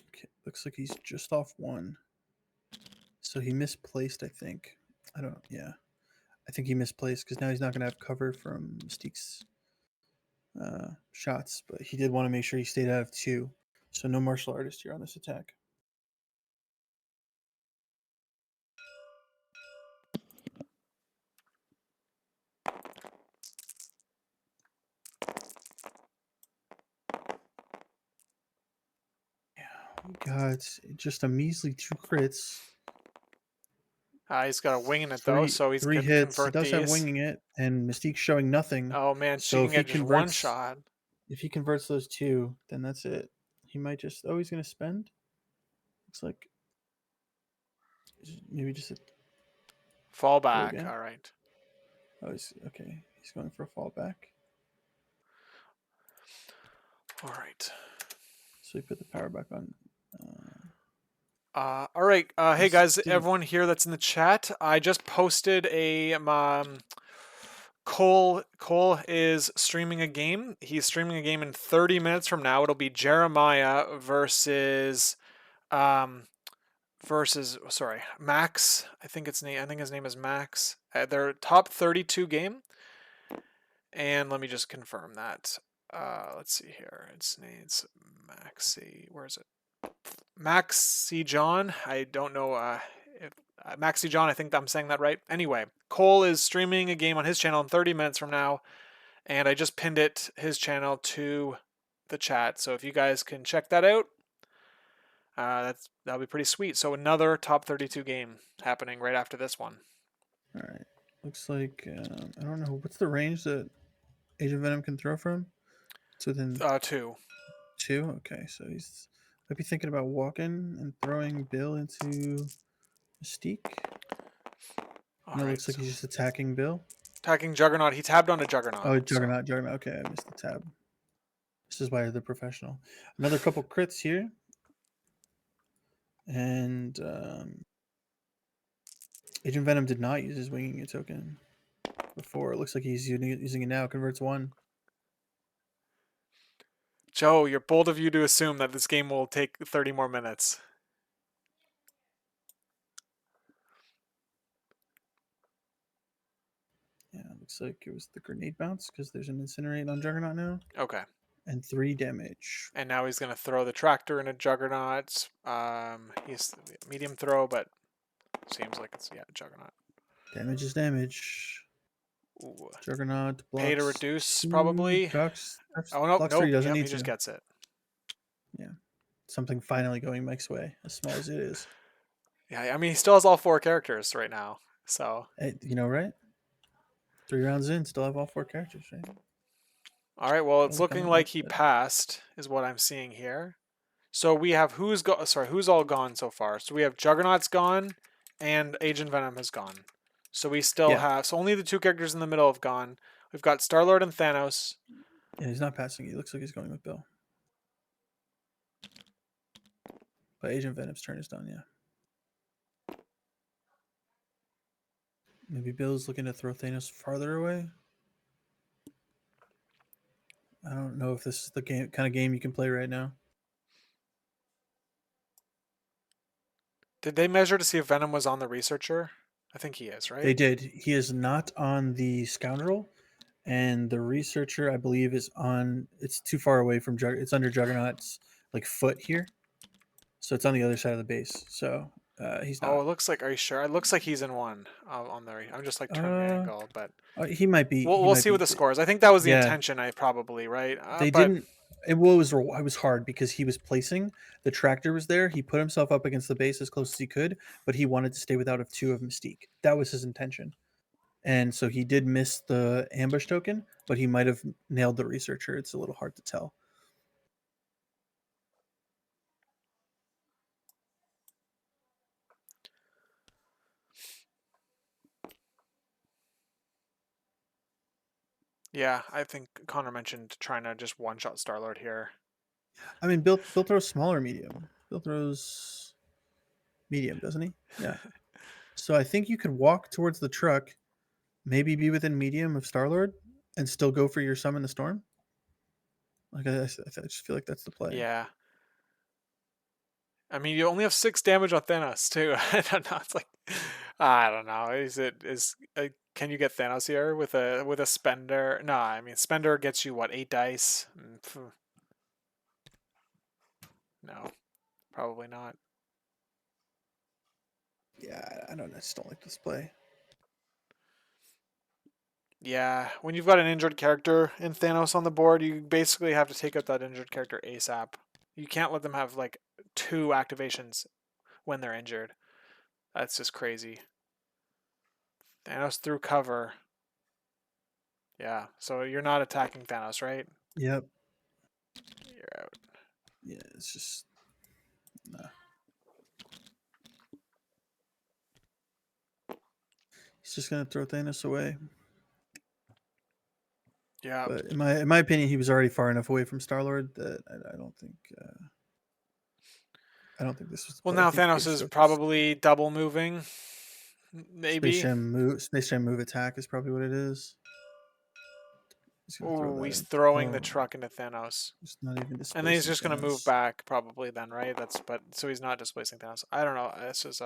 Okay, looks like he's just off one. So he misplaced, I think. Yeah. I think he misplaced because now he's not going to have cover from Mystique's shots, but he did want to make sure he stayed out of two. So no martial artist here on this attack. Yeah, we got just a measly 2 crits. He's got a wing in it though, Three so he's three gonna hits. He convert does have these. winging it, and Mystique showing nothing. Oh man, so So you if can he get just one converts, shot. if he converts those two, then that's it. He might just. Oh, he's gonna spend. Looks like maybe just Fall go back. again. All right. Oh, he's okay. He's going for a fallback. All right. So he put the power back on. All right. Hey This guys, didn't. everyone here that's in the chat. I just posted a Cole is streaming a game. He's streaming a game in 30 minutes from now. It'll be Jeremiah um versus sorry, Max. I think his name is Max. Their top 32 game. And let me just confirm that. Let's see here. It's Maxi. Where is it? Maxi John. I don't know if Maxi John. I think I'm saying that right. Anyway, Cole is streaming a game on his channel in 30 minutes from now, and I just pinned his channel to the chat. So if you guys can check that out, that'll be pretty sweet. So another top 32 game happening right after this one. All right. Looks like I don't know what's the range that Agent Venom can throw from. It's within Two. two. Okay, so he's might be thinking about walking and throwing Bill into Mystique. All No, it looks like right. he's just attacking Bill. Attacking Juggernaut. He tabbed on a Juggernaut. Oh, So Juggernaut, Juggernaut. Okay, I missed the tab. This is why they're professional. Another couple crits here. And Agent Venom did not use his winging it token before. It looks like he's using it now. Converts one. Joe, you're bold of you to assume that this game will take 30 more minutes. Yeah, it looks like it was the grenade bounce because there's an incinerate on Juggernaut now. Okay. And 3 damage. And now he's going to throw the tractor in a Juggernaut. He's medium throw, but seems like it's, yeah, Juggernaut. Damage is damage. Ooh. Juggernaut Pay to blocks reduce, 2. probably. Oh, nope, Blocks 3, nope. doesn't Yep, need he just to. gets it. Yeah. Something finally going Mike's way, as small as it is. Yeah, I mean, he still has all 4 characters right now. So, You know, right? 3 rounds in, still have all 4 characters, right? all right, well, it's Only looking coming like up, he but passed, is what I'm seeing here. So we have who's all gone so far. So we have Juggernaut's gone, and Agent Venom has gone. So we still yeah. have only the 2 characters in the middle have gone. We've got Star-Lord and Thanos. Yeah, he's not passing. He looks like he's going with Bill. But Agent Venom's turn is done, yeah. Maybe Bill's looking to throw Thanos farther away. I don't know if this is the kind of game you can play right now. Did they measure to see if Venom was on the researcher? I think he is, right? They did. He is not on the scoundrel, and the researcher, I believe, is on. It's too far away from It's under Juggernaut's like foot here, so it's on the other side of the base. So he's Oh, not. it looks like. Are you sure? It looks like he's in one on there. I'm just like turning the Uh, angle, but he might be. He we'll might see what be. the scores. I think that was the Yeah, intention. I probably right, they but didn't. It was hard because he was placing the tractor was there. He put himself up against the base as close as he could, but he wanted to stay without of 2 of Mystique. That was his intention. And so he did miss the ambush token, but he might have nailed the researcher. It's a little hard to tell. Yeah, I think Connor mentioned trying to just one-shot Star-Lord here. I mean, Bill throws small or medium. Bill throws medium, doesn't he? Yeah. So I think you could walk towards the truck, maybe be within medium of Star Lord, and still go for your summon the storm. Like I just feel like that's the play. Yeah. I mean, you only have 6 damage on Thanos too. I don't know. It's like, I don't know. Can you get Thanos here with a spender? No, I mean spender gets you what, 8 dice? No, probably not. Yeah, I don't. I just don't like this play. Yeah, when you've got an injured character in Thanos on the board, you basically have to take out that injured character ASAP. You can't let them have like 2 activations when they're injured. That's just crazy. Thanos through cover. Yeah, so you're not attacking Thanos, right? Yep. You're out. Yeah, it's just nah. He's just gonna throw Thanos away. Yeah. But in my opinion, he was already far enough away from Star Lord that I don't think this was the Well, play. I now think you Thanos just is go for probably double moving, maybe. Space Jam move attack is probably what it is. He's gonna throw Ooh, that he's in. throwing the Oh, truck into Thanos. it's not even And then he's displacing just gonna move Thanos. back probably then, right? So he's not displacing Thanos. I don't know. This is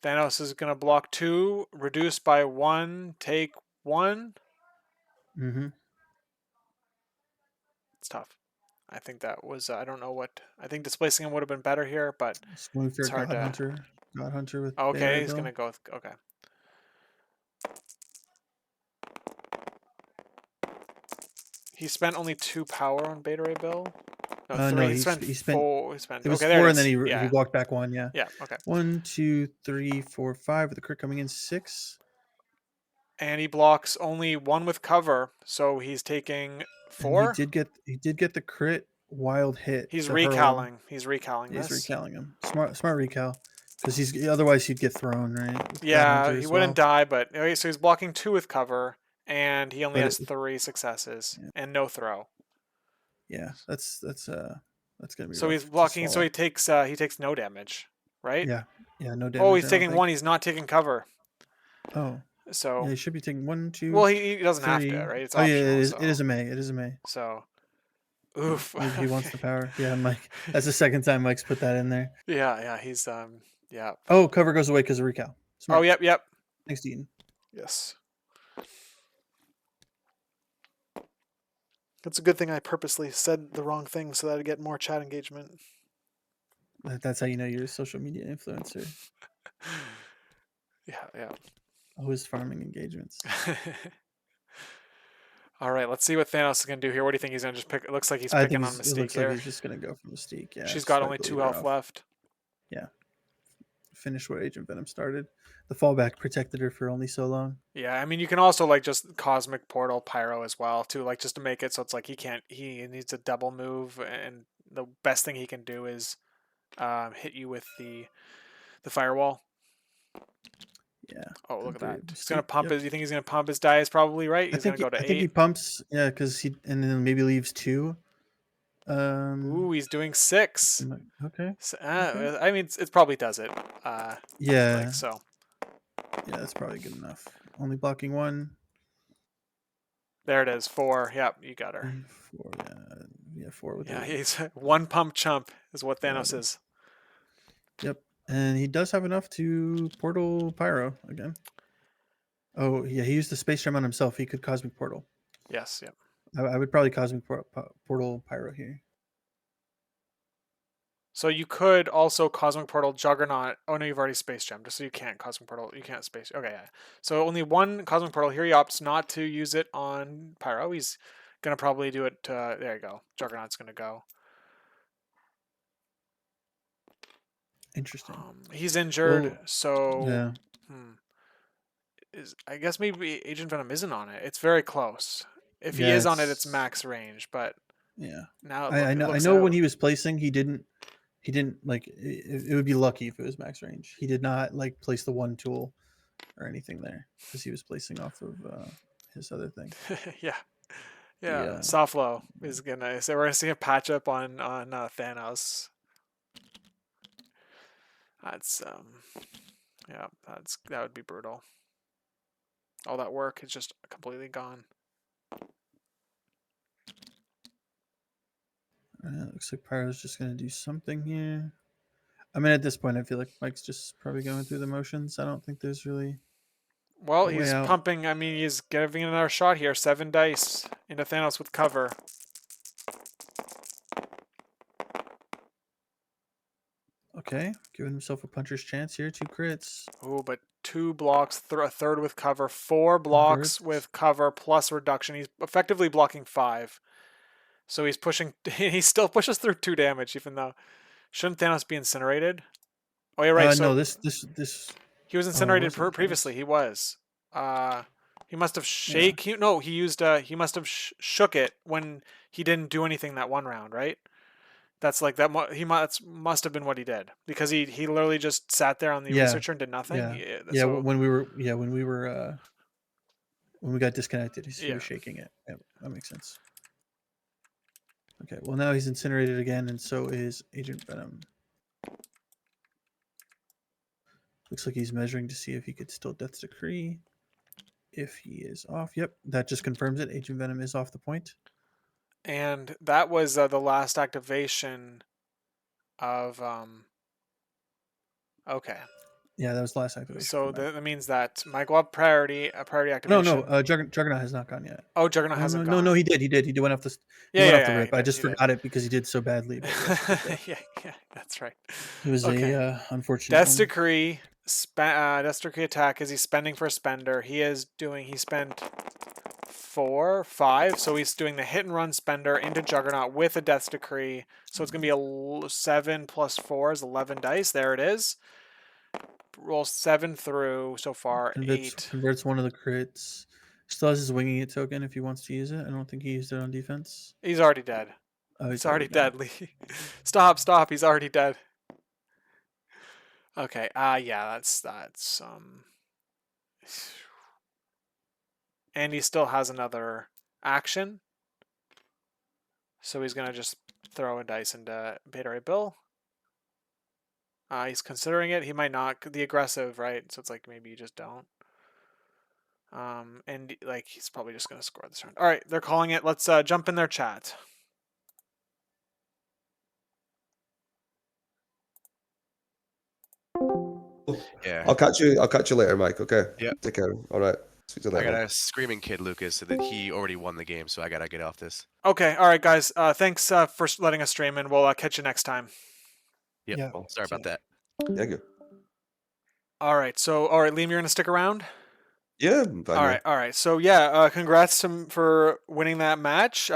Thanos is gonna block 2, reduce by 1, take 1. Mm-hmm. It's tough. I think that was I don't know what I think displacing him would have been better here, but Swing for it's a hard to. God Hunter with Beta Okay, Ray he's Bill. gonna go with okay. He spent only 2 power on Beta Ray Bill. No, No, 3. He spent he spent 4. He spent it was okay. There it 4, and then is. he Yeah, walked back 1. Yeah, yeah. Okay. 1, 2, 3, 4, 5 with the crit coming in 6, And he blocks only 1 with cover, so he's taking and 4. he did get the crit wild hit He's to hurl. recalling. He's recalling He's this. recalling him. Smart recal, because he's otherwise he'd get thrown right with God Yeah, Hunter he as wouldn't well. die, but okay, so he's blocking 2 with cover, and he only But has 3 successes yeah, and no throw. yeah, that's gonna be So he's rough to blocking. So swallow. he takes no damage, right? Yeah, yeah, no Oh, damage. he's I don't taking 1. think. He's not taking cover. Oh, yeah, So he should be taking one, two, well, he doesn't have to, 3. right? It's Oh yeah, optional. it is So a May. It is a May. so Yeah, oof. maybe he wants Okay. the power. Yeah, Mike. That's the second time Mike's put that in there. Yeah, yeah. He's yeah. Oh, cover goes away because of recal. Oh, Smart. yep, yep. Thanks, Dean. Yes. It's a good thing I purposely said the wrong thing so that I'd get more chat engagement. That's how you know you're a social media influencer. Yeah, yeah. Always farming engagements. All right, let's see what Thanos is gonna do here. What do you think he's gonna just pick? It looks like he's I think picking on it Mystique looks like here. he's just gonna go for Mystique. Yeah, She's got start only the 2 leader health off. left. Yeah, finish what Agent Venom started. The fallback protected her for only so long. Yeah, I mean you can also like just Cosmic Portal Pyro as well too, like just to make it so it's like he needs a double move, and the best thing he can do is hit you with the firewall. Yeah, Oh, look in at theory that. of He's gonna Mystique. pump Yep. his. You think he's gonna pump his dice? Probably right. He's gonna go to I think he 8. pumps. Yeah, because he and then maybe leaves 2. Ooh, Um. he's doing 6. Okay. So, Okay. I mean, it probably does it. Like Yeah. so. Yeah, that's probably good enough. Only blocking 1. There it is. 4. Yep, you got her. 3, 4. Yeah. Yeah. 4 with Yeah, the he's one pump chump is what Thanos 11. is. Yep. And he does have enough to portal Pyro again. Oh yeah, he used the space gem on himself. He could cosmic portal. Yes. Yep. I would probably cosmic portal Pyro here. So you could also Cosmic Portal Juggernaut. Oh no, you've already Space Gem. Just so you can't Cosmic Portal. You can't Space. Okay, yeah. So only one Cosmic Portal. Here he opts not to use it on Pyro. He's gonna probably do it. There you go. Juggernaut's gonna go. Interesting. He's injured, Well, so yeah, I guess maybe Agent Venom isn't on it. It's very close. If he yeah, is on it, it's it's max range. But yeah. now it I looks know when out. he was placing, he didn't like it would be lucky if it was max range. He did not like place the one tool or anything there because he was placing off of his other thing. Yeah, The yeah. Softlow is gonna. So we're gonna see a patch up on Thanos. That's yeah. That would be brutal. All that work is just completely gone. Looks like Pyro's just gonna do something here. I mean, at this point, I feel like Mike's just probably going through the motions. I don't think there's really Well, a way he's out. pumping. I mean, he's giving another shot here. 7 dice into Thanos with cover. Okay, giving himself a puncher's chance here. 2 crits. Ooh, but 2 blocks, a third with cover, 4 blocks Converts. with cover plus reduction. He's effectively blocking 5. So he's pushing. He still pushes through 2 damage, even though shouldn't Thanos be incinerated? Oh, you're right. No, So this. he was Oh, incinerated was it previously. Thanos? He was. He must have Yeah. No, he used. He must have shook it when he didn't do anything that one round, right? That's like that. He must have been what he did because he literally just sat there on the Yeah. researcher and did nothing. Yeah. Yeah, Yeah. so when we got disconnected, he yeah, was shaking it. Yeah, that makes sense. Okay. Well, now he's incinerated again, and so is Agent Venom. Looks like he's measuring to see if he could still Death's Decree. If he is off, yep, that just confirms it. Agent Venom is off the point. and that was the last activation of Okay, Yeah, that was the last activation for so Mike. that means that Mike will have priority No, no, activation. Juggernaut has not gone yet. Oh, Juggernaut Oh no, hasn't no, no, gone. he did. He did. He went off the. He Yeah, went yeah, off the yeah. He rip. I did. just He did. forgot it because he did so badly. But yes, he did go. Yeah, yeah, that's right. It was a Okay. unfortunate Death's one. Decree, Death's Decree attack is he spending for a spender. He spent 4, 5, so he's doing the hit and run spender into Juggernaut with a Death's Decree. So it's going to be 7 plus 4 is 11 dice. There it is. Roll 7 through so far, Converts 8. converts one of the crits. Still has his winging it token if he wants to use it. I don't think he used it on defense. He's already dead. Oh, He's he's already already gone. dead, Lee. Stop. He's already dead. Okay. Yeah, that's and he still has another action. So he's going to just throw a dice into Beta Ray Bill. He's considering it. He might not. The aggressive, right? So it's like maybe you just don't. And like he's probably just going to score this round. All right, they're calling it. Let's jump in their chat. Yeah. I'll catch you. I'll catch you later, Mike. Okay. Yep. Take care. All right. Speak to you I later. got a screaming kid, Lucas, that he already won the game, so I gotta get off this. Okay. All right, guys. Thanks for letting us stream, and we'll catch you next time. Yep. Yeah. Sorry See about ya. that. Yeah, good. All right. So, all right, Liam, you're going to stick around. Yeah, I'm fine, All man. right, all right. So yeah, congrats for winning that match.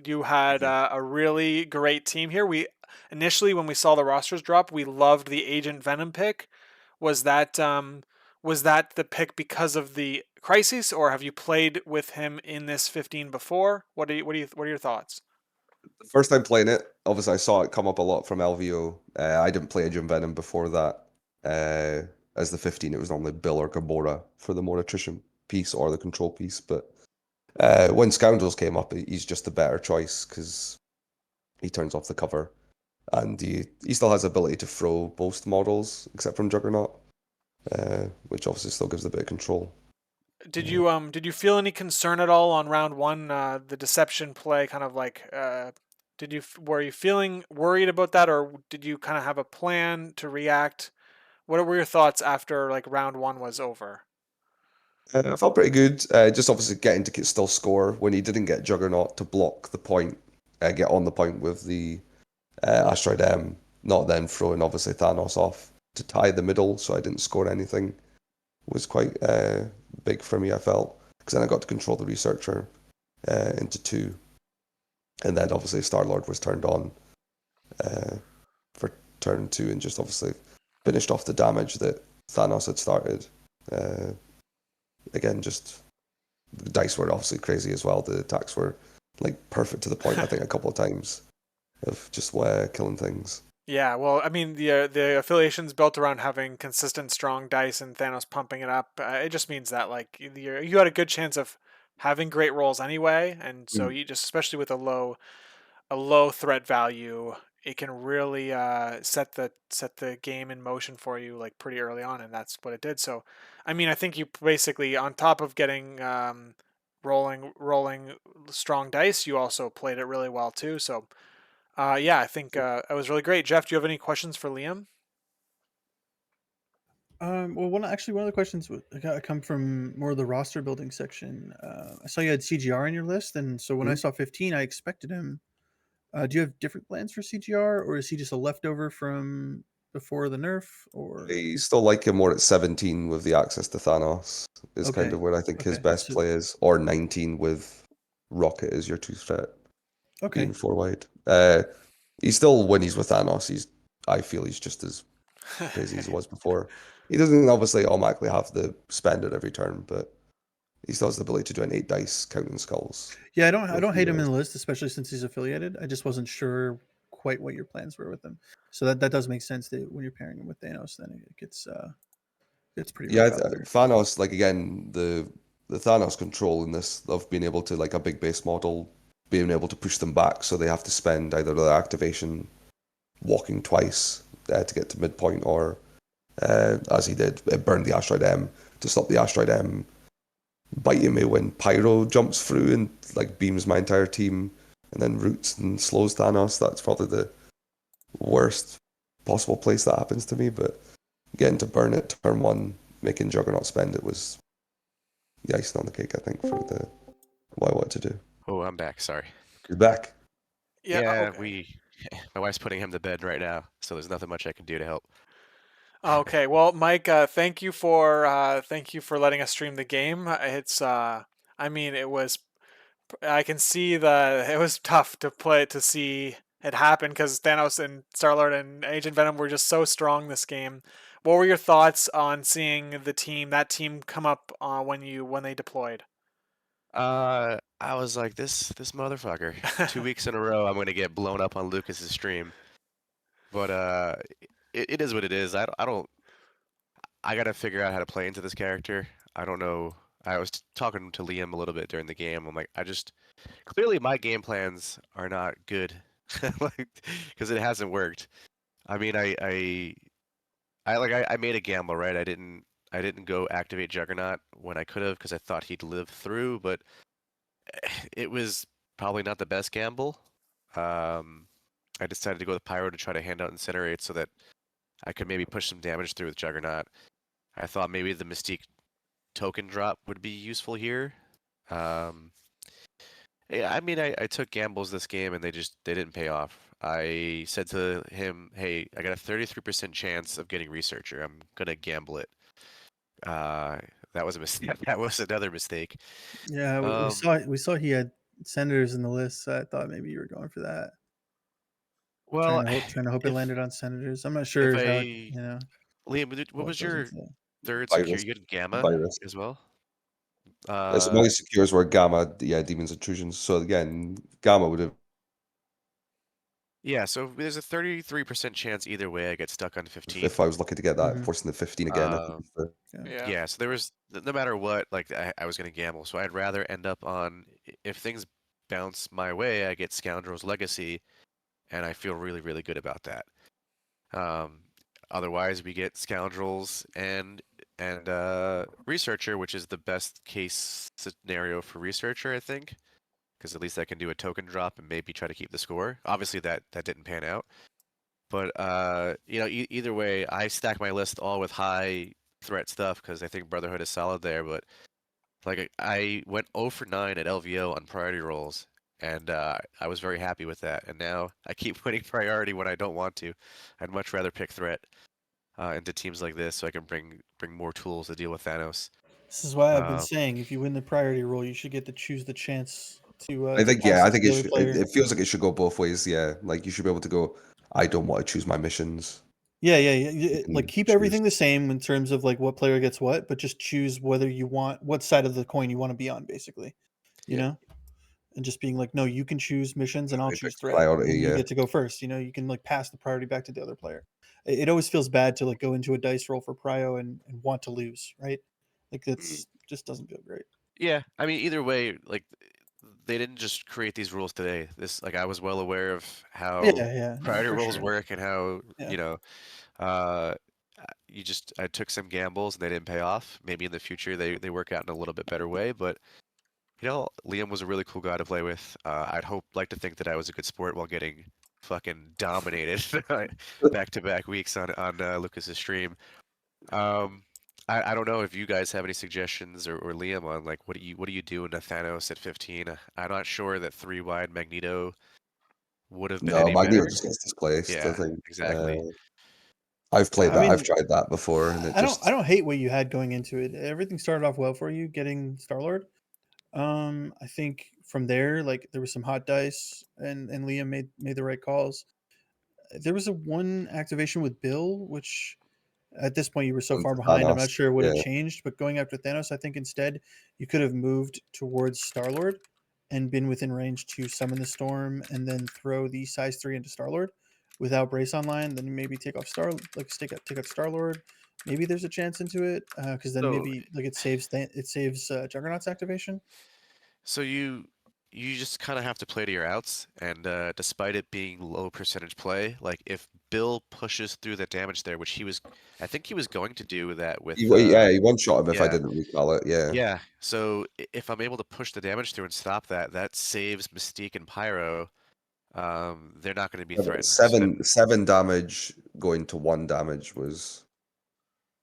You had a really great team here. We initially, when we saw the rosters drop, we loved the Agent Venom pick. Was that the pick because of the crisis, or have you played with him in this 15 before? What are your thoughts? The first time playing it, obviously I saw it come up a lot from LVO. I didn't play Agent Venom before that. As the 15, it was normally Bill or Gamora for the more attrition piece or the control piece. But when Scoundrels came up, he's just the better choice because he turns off the cover. And he still has the ability to throw most models, except from Juggernaut, which obviously still gives a bit of control. Did you feel any concern at all on round one? The deception play, kind of like, were you feeling worried about that, or did you kind of have a plan to react? What were your thoughts after like round one was over? I felt pretty good. Just obviously getting to still score when he didn't get Juggernaut to block the point, get on the point with the Asteroid M, not then throwing obviously Thanos off to tie the middle, so I didn't score anything. Was quite big for me, I felt, because then I got to control the Researcher into 2, and then obviously Star-Lord was turned on for turn 2 and just obviously finished off the damage that Thanos had started. Again, just the dice were obviously crazy as well. The attacks were like perfect to the point, I think, a couple of times of just killing things. Yeah, well, I mean, the affiliation's built around having consistent, strong dice and Thanos pumping it up. It just means that like you had a good chance of having great rolls anyway, and so you just, especially with a low threat value, it can really set the game in motion for you like pretty early on, and that's what it did. So, I mean, I think you basically, on top of getting rolling strong dice, you also played it really well too. So, yeah, I think it was really great. Jeff, do you have any questions for Liam? Well, one of the questions come from more of the roster building section. I saw you had CGR on your list, and so when I saw 15, I expected him. Do you have different plans for CGR, or is he just a leftover from before the nerf? Or I still like him more at 17 with the access to Thanos. Is kind okay, of where I think his okay, best so, play is, or 19 with Rocket as your 2 threat, being okay, 4 wide. He's still, when he's with Thanos, I feel he's just as crazy as he was before. He doesn't obviously automatically have to spend it every turn, but he still has the ability to do an 8 dice counting skulls yeah, I with don't hate him in heroes. the list, especially since he's affiliated. I just wasn't sure quite what your plans were with him. So that does make sense that when you're pairing him with Thanos, then it gets pretty Yeah, rough out there. Thanos, like again, the Thanos control in this of being able to, like, a big base model, being able to push them back, so they have to spend either their activation walking twice to get to midpoint, or as he did, it burned the Asteroid M to stop the Asteroid M biting me when Pyro jumps through and like beams my entire team, and then roots and slows Thanos. That's probably the worst possible place that happens to me, but getting to burn it turn one, making Juggernaut spend it was the icing on the cake, I think, for the what I wanted to do. Oh, I'm back. Sorry. He's back. Yeah. Yeah, Okay. my wife's putting him to bed right now, so there's nothing much I can do to help. Okay. Well, Mike, thank you for letting us stream the game. It's I mean, it was, I can see it was tough to see it happen because Thanos and Star-Lord and Agent Venom were just so strong this game. What were your thoughts on seeing that team come up when they deployed? I was like, this motherfucker. 2 weeks in a row, I'm gonna get blown up on Lucas's stream. But it is what it is. I don't. I gotta figure out how to play into this character. I don't know. I was talking to Liam a little bit during the game. I'm like, clearly my game plans are not good, like, because it hasn't worked. I mean, I made a gamble, right? I didn't go activate Juggernaut when I could have because I thought he'd live through, but it was probably not the best gamble. Um, I decided to go with Pyro to try to hand out Incinerate so that I could maybe push some damage through with Juggernaut. I thought maybe the Mystique token drop would be useful here. Um, yeah, I mean, I took gambles this game and they didn't pay off. I said to him, "Hey, I got a 33% chance of getting Researcher. I'm gonna gamble it." Uh, that was a mistake. That was another mistake. Yeah, Um, we saw he had Senators in the list, so I thought maybe you were going for that. well, Trying to hope it if landed on Senators. I'm not if sure how I Liam, what what was goes your into that. third secure? Virus. You had Gamma Virus. as well. So my secures were Gamma, yeah, Demon's Intrusions. So again, Gamma would have, Yeah. So there's a 33% chance either way I get stuck on 15. if I was lucky to get that, Mhm. forcing the 15 again, I think Um, is the Yeah. Yeah. Yeah, so there was no matter what, like I was gonna gamble. So I'd rather end up on if things bounce my way, I get Scoundrel's Legacy, and I feel really, really good about that. Um, Otherwise, we get Scoundrels and Researcher, which is the best case scenario for Researcher, I think, because at least I can do a token drop and maybe try to keep the score. Obviously, that didn't pan out. But either way, I stack my list all with high threat stuff because I think Brotherhood is solid there. But like I went 0 for 9 at LVO on priority rolls, and I was very happy with that. And now I keep winning priority when I don't want to. I'd much rather pick threat into teams like this so I can bring more tools to deal with Thanos. This is why I've been Uh, saying if you win the priority role, you should get to choose the chance I to think, pass yeah, I it to think the it other should. player. It feels like it should go both ways. Yeah, like you should be able to go. I don't want to choose my missions. You Like can keep choose. everything the same in terms of like what player gets what, but just choose whether you want what side of the coin you want to be on, basically. You yeah, know, and just being like, no, you can choose missions and I'll I pick choose threat, priority. and you Yeah. get to go first. You know, you can like pass the priority back to the other player. It always feels bad to like go into a dice roll for prio and want to lose, right? Like Mm. that's just doesn't feel great. Yeah, I mean, either way, like they didn't just create these rules today. Like I was well aware of Yeah, how yeah, no, priority for rules sure. work and how Yeah. uh, I took some gambles and they didn't pay off. Maybe in the future they work out in a little bit better way, but Liam was a really cool guy to play with. Like to think that I was a good sport while getting fucking dominated back to back weeks on Lucas's stream. Um, I don't know if you guys have any suggestions or Liam on like what do you do in a Thanos at 15? I'm not sure that three wide Magneto would have been No, any Magneto better. just gets displaced. I Yeah, think exactly. I've played I that. I've mean, tried that before, and it I just don't hate what you had going into it. Everything started off well for you, getting Star Lord. I think from there, like there was some hot dice, and Liam made the right calls. There was a one activation with Bill, which at this point you were so went far to behind. I'm Thanos. not sure it would have Yeah, changed, but going after Thanos, I think instead you could have moved towards Star Lord and been within range to summon the storm and then throw the size 3 into Star Lord without brace online. Then maybe take off take out Star Lord. Maybe there's a chance into it because then So maybe like it saves Juggernaut's activation. so you just kind of have to play to your outs, and despite it being low percentage play, like if Bill pushes through the damage there, which I think he was going to do that with yeah, he one shot him if I yeah. didn't recall it. Yeah, Yeah, so if I'm able to push the damage through and stop that, that saves Mystique and Pyro. They're not going to be yeah, but threatened. seven damage going to one damage was,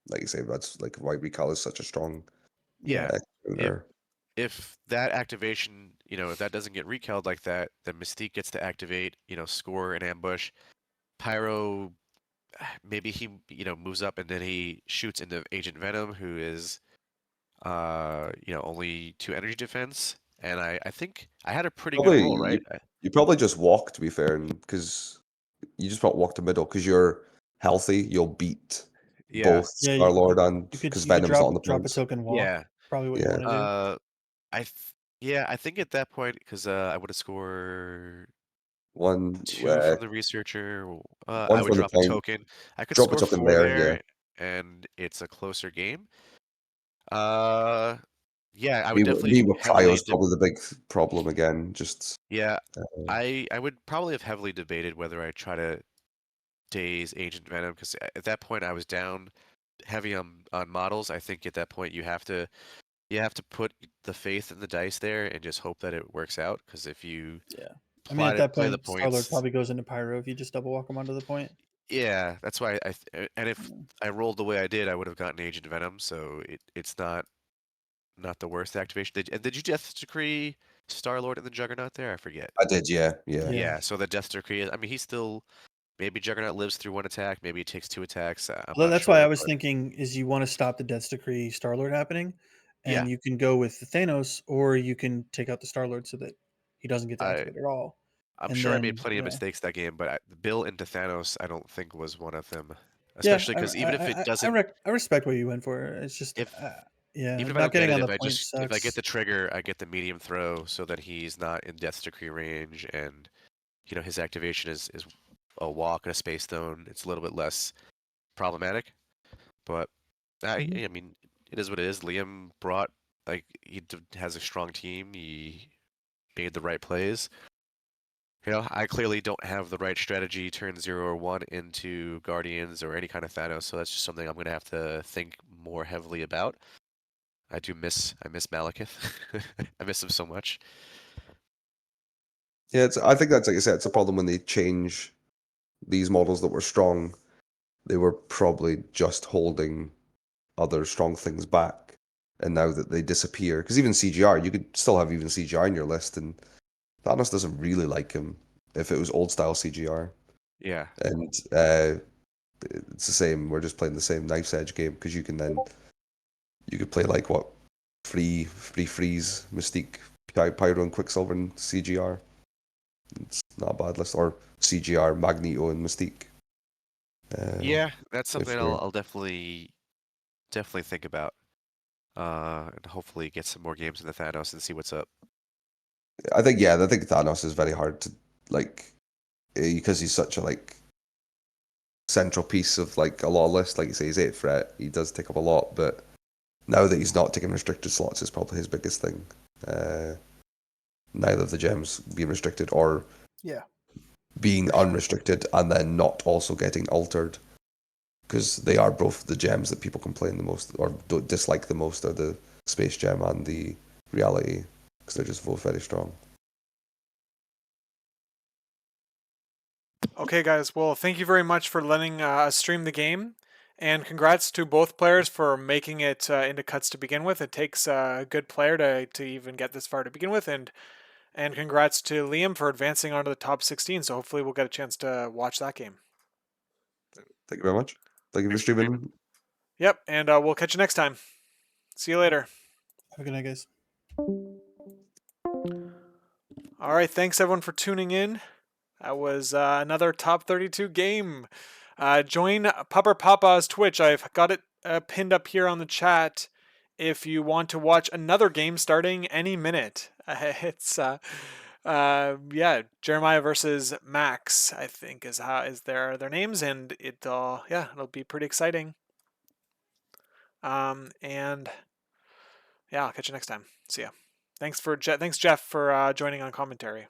like you say, that's like why recall is such a strong Yeah, Yeah. if counter. if that activation, if that doesn't get recalled like that, then Mystique gets to activate, score an ambush. Pyro, maybe he, moves up and then he shoots into Agent Venom, who is, only 2 energy defense. And I think I had a pretty good Probably roll, right? you probably just walk, to be fair, and because you just walk to middle because you're healthy, you'll beat Yeah, both Yeah, Star Lord and because you could Venom's not on the drop a points. token walk. yeah. Probably what you Yeah, want to do. Uh, yeah, I think at that point, because I would have scored one two from the researcher. I one would from the drop a point. token. I could Drop a score token four there. Yeah, there, and it's a closer game. Uh, yeah, I would me definitely with Cryo heavily is probably the big problem again. Just yeah, uh, I would probably have heavily debated whether I try to daze Agent Venom because at that point I was down heavy on models. I think at that point you have to put the faith in the dice there and just hope that it works out. Because if you Yeah. I mean, at that play the point, Star Lord points, probably goes into Pyro if you just double walk him onto the point. yeah, that's why and if Yeah. I rolled the way I did, I would have gotten Agent Venom. So it's not the worst activation. Did you Death Decree Star Lord and the Juggernaut there? I forget. I did. Yeah, yeah. Yeah. Yeah, so the Death Decree is. I mean, he's still maybe Juggernaut lives through one attack, maybe he takes two attacks. I'm Well, not that's why I sure, was but thinking is you want to stop the Death's Decree Star Lord happening, yeah, and you can go with the Thanos, or you can take out the Star Lord so that he doesn't get to I activate at all. I'm And sure I made then, plenty of yeah, mistakes that game, but the Bill into Thanos, I don't think was one of them. yeah, Especially because I respect what you went for. It's just, if yeah, even if I not don't get getting it, on the point if I get sucks. the trigger, I get the medium throw so that he's not in Death's Decree range, and his activation is a walk and a space stone. It's a little bit less problematic, but Mhm. I mean, it is what it is. Liam brought has a strong team. He made the right plays. I clearly don't have the right strategy turn 0 or 1 into Guardians or any kind of Thanos, so that's just something I'm going to have to think more heavily about. I miss Malekith. I miss him so much. Yeah, I think that's like I said, it's a problem when they change these models that were strong. They were probably just holding other strong things back, and now that they disappear, because even CGR, you could still have even CGR in your list, and Thanos doesn't really like him if it was old style CGR, Yeah. and it's the same. We're just playing the same knife's edge game because you could play like what free freeze Mystique, Pyro, and Quicksilver and CGR. It's not a bad list, or CGR, Magneto, and Mystique. Yeah, that's If something you're, I'll definitely think about. And hopefully get some more games in the Thanos and see what's up. I think Thanos is very hard to like because he's such a like central piece of like a lot of lists. Like you say, he's 8th threat. He does take up a lot, but now that he's not taking restricted slots is probably his biggest thing. Neither of the gems being restricted or Yeah. being For sure. unrestricted and then not also getting altered. Because they are both the gems that people complain the most or don't dislike the most are the space gem and the reality, because they're just both very strong. Okay, guys. Well, thank you very much for letting us stream the game, and congrats to both players for making it into cuts to begin with. It takes a good player to even get this far to begin with, and congrats to Liam for advancing onto the top 16. So hopefully we'll get a chance to watch that game. Thank you very much. Thank you for streaming. Yep, and we'll catch you next time. See you later. Have a good night, guys. All right, thanks everyone for tuning in. That was another top 32 game. Join Pupper Papa's Twitch. I've got it pinned up here on the chat if you want to watch another game starting any minute. It's Jeremiah versus Max, I think is their names, and it'll be pretty exciting. And yeah, I'll catch you next time. See ya. Thanks Jeff for joining on commentary.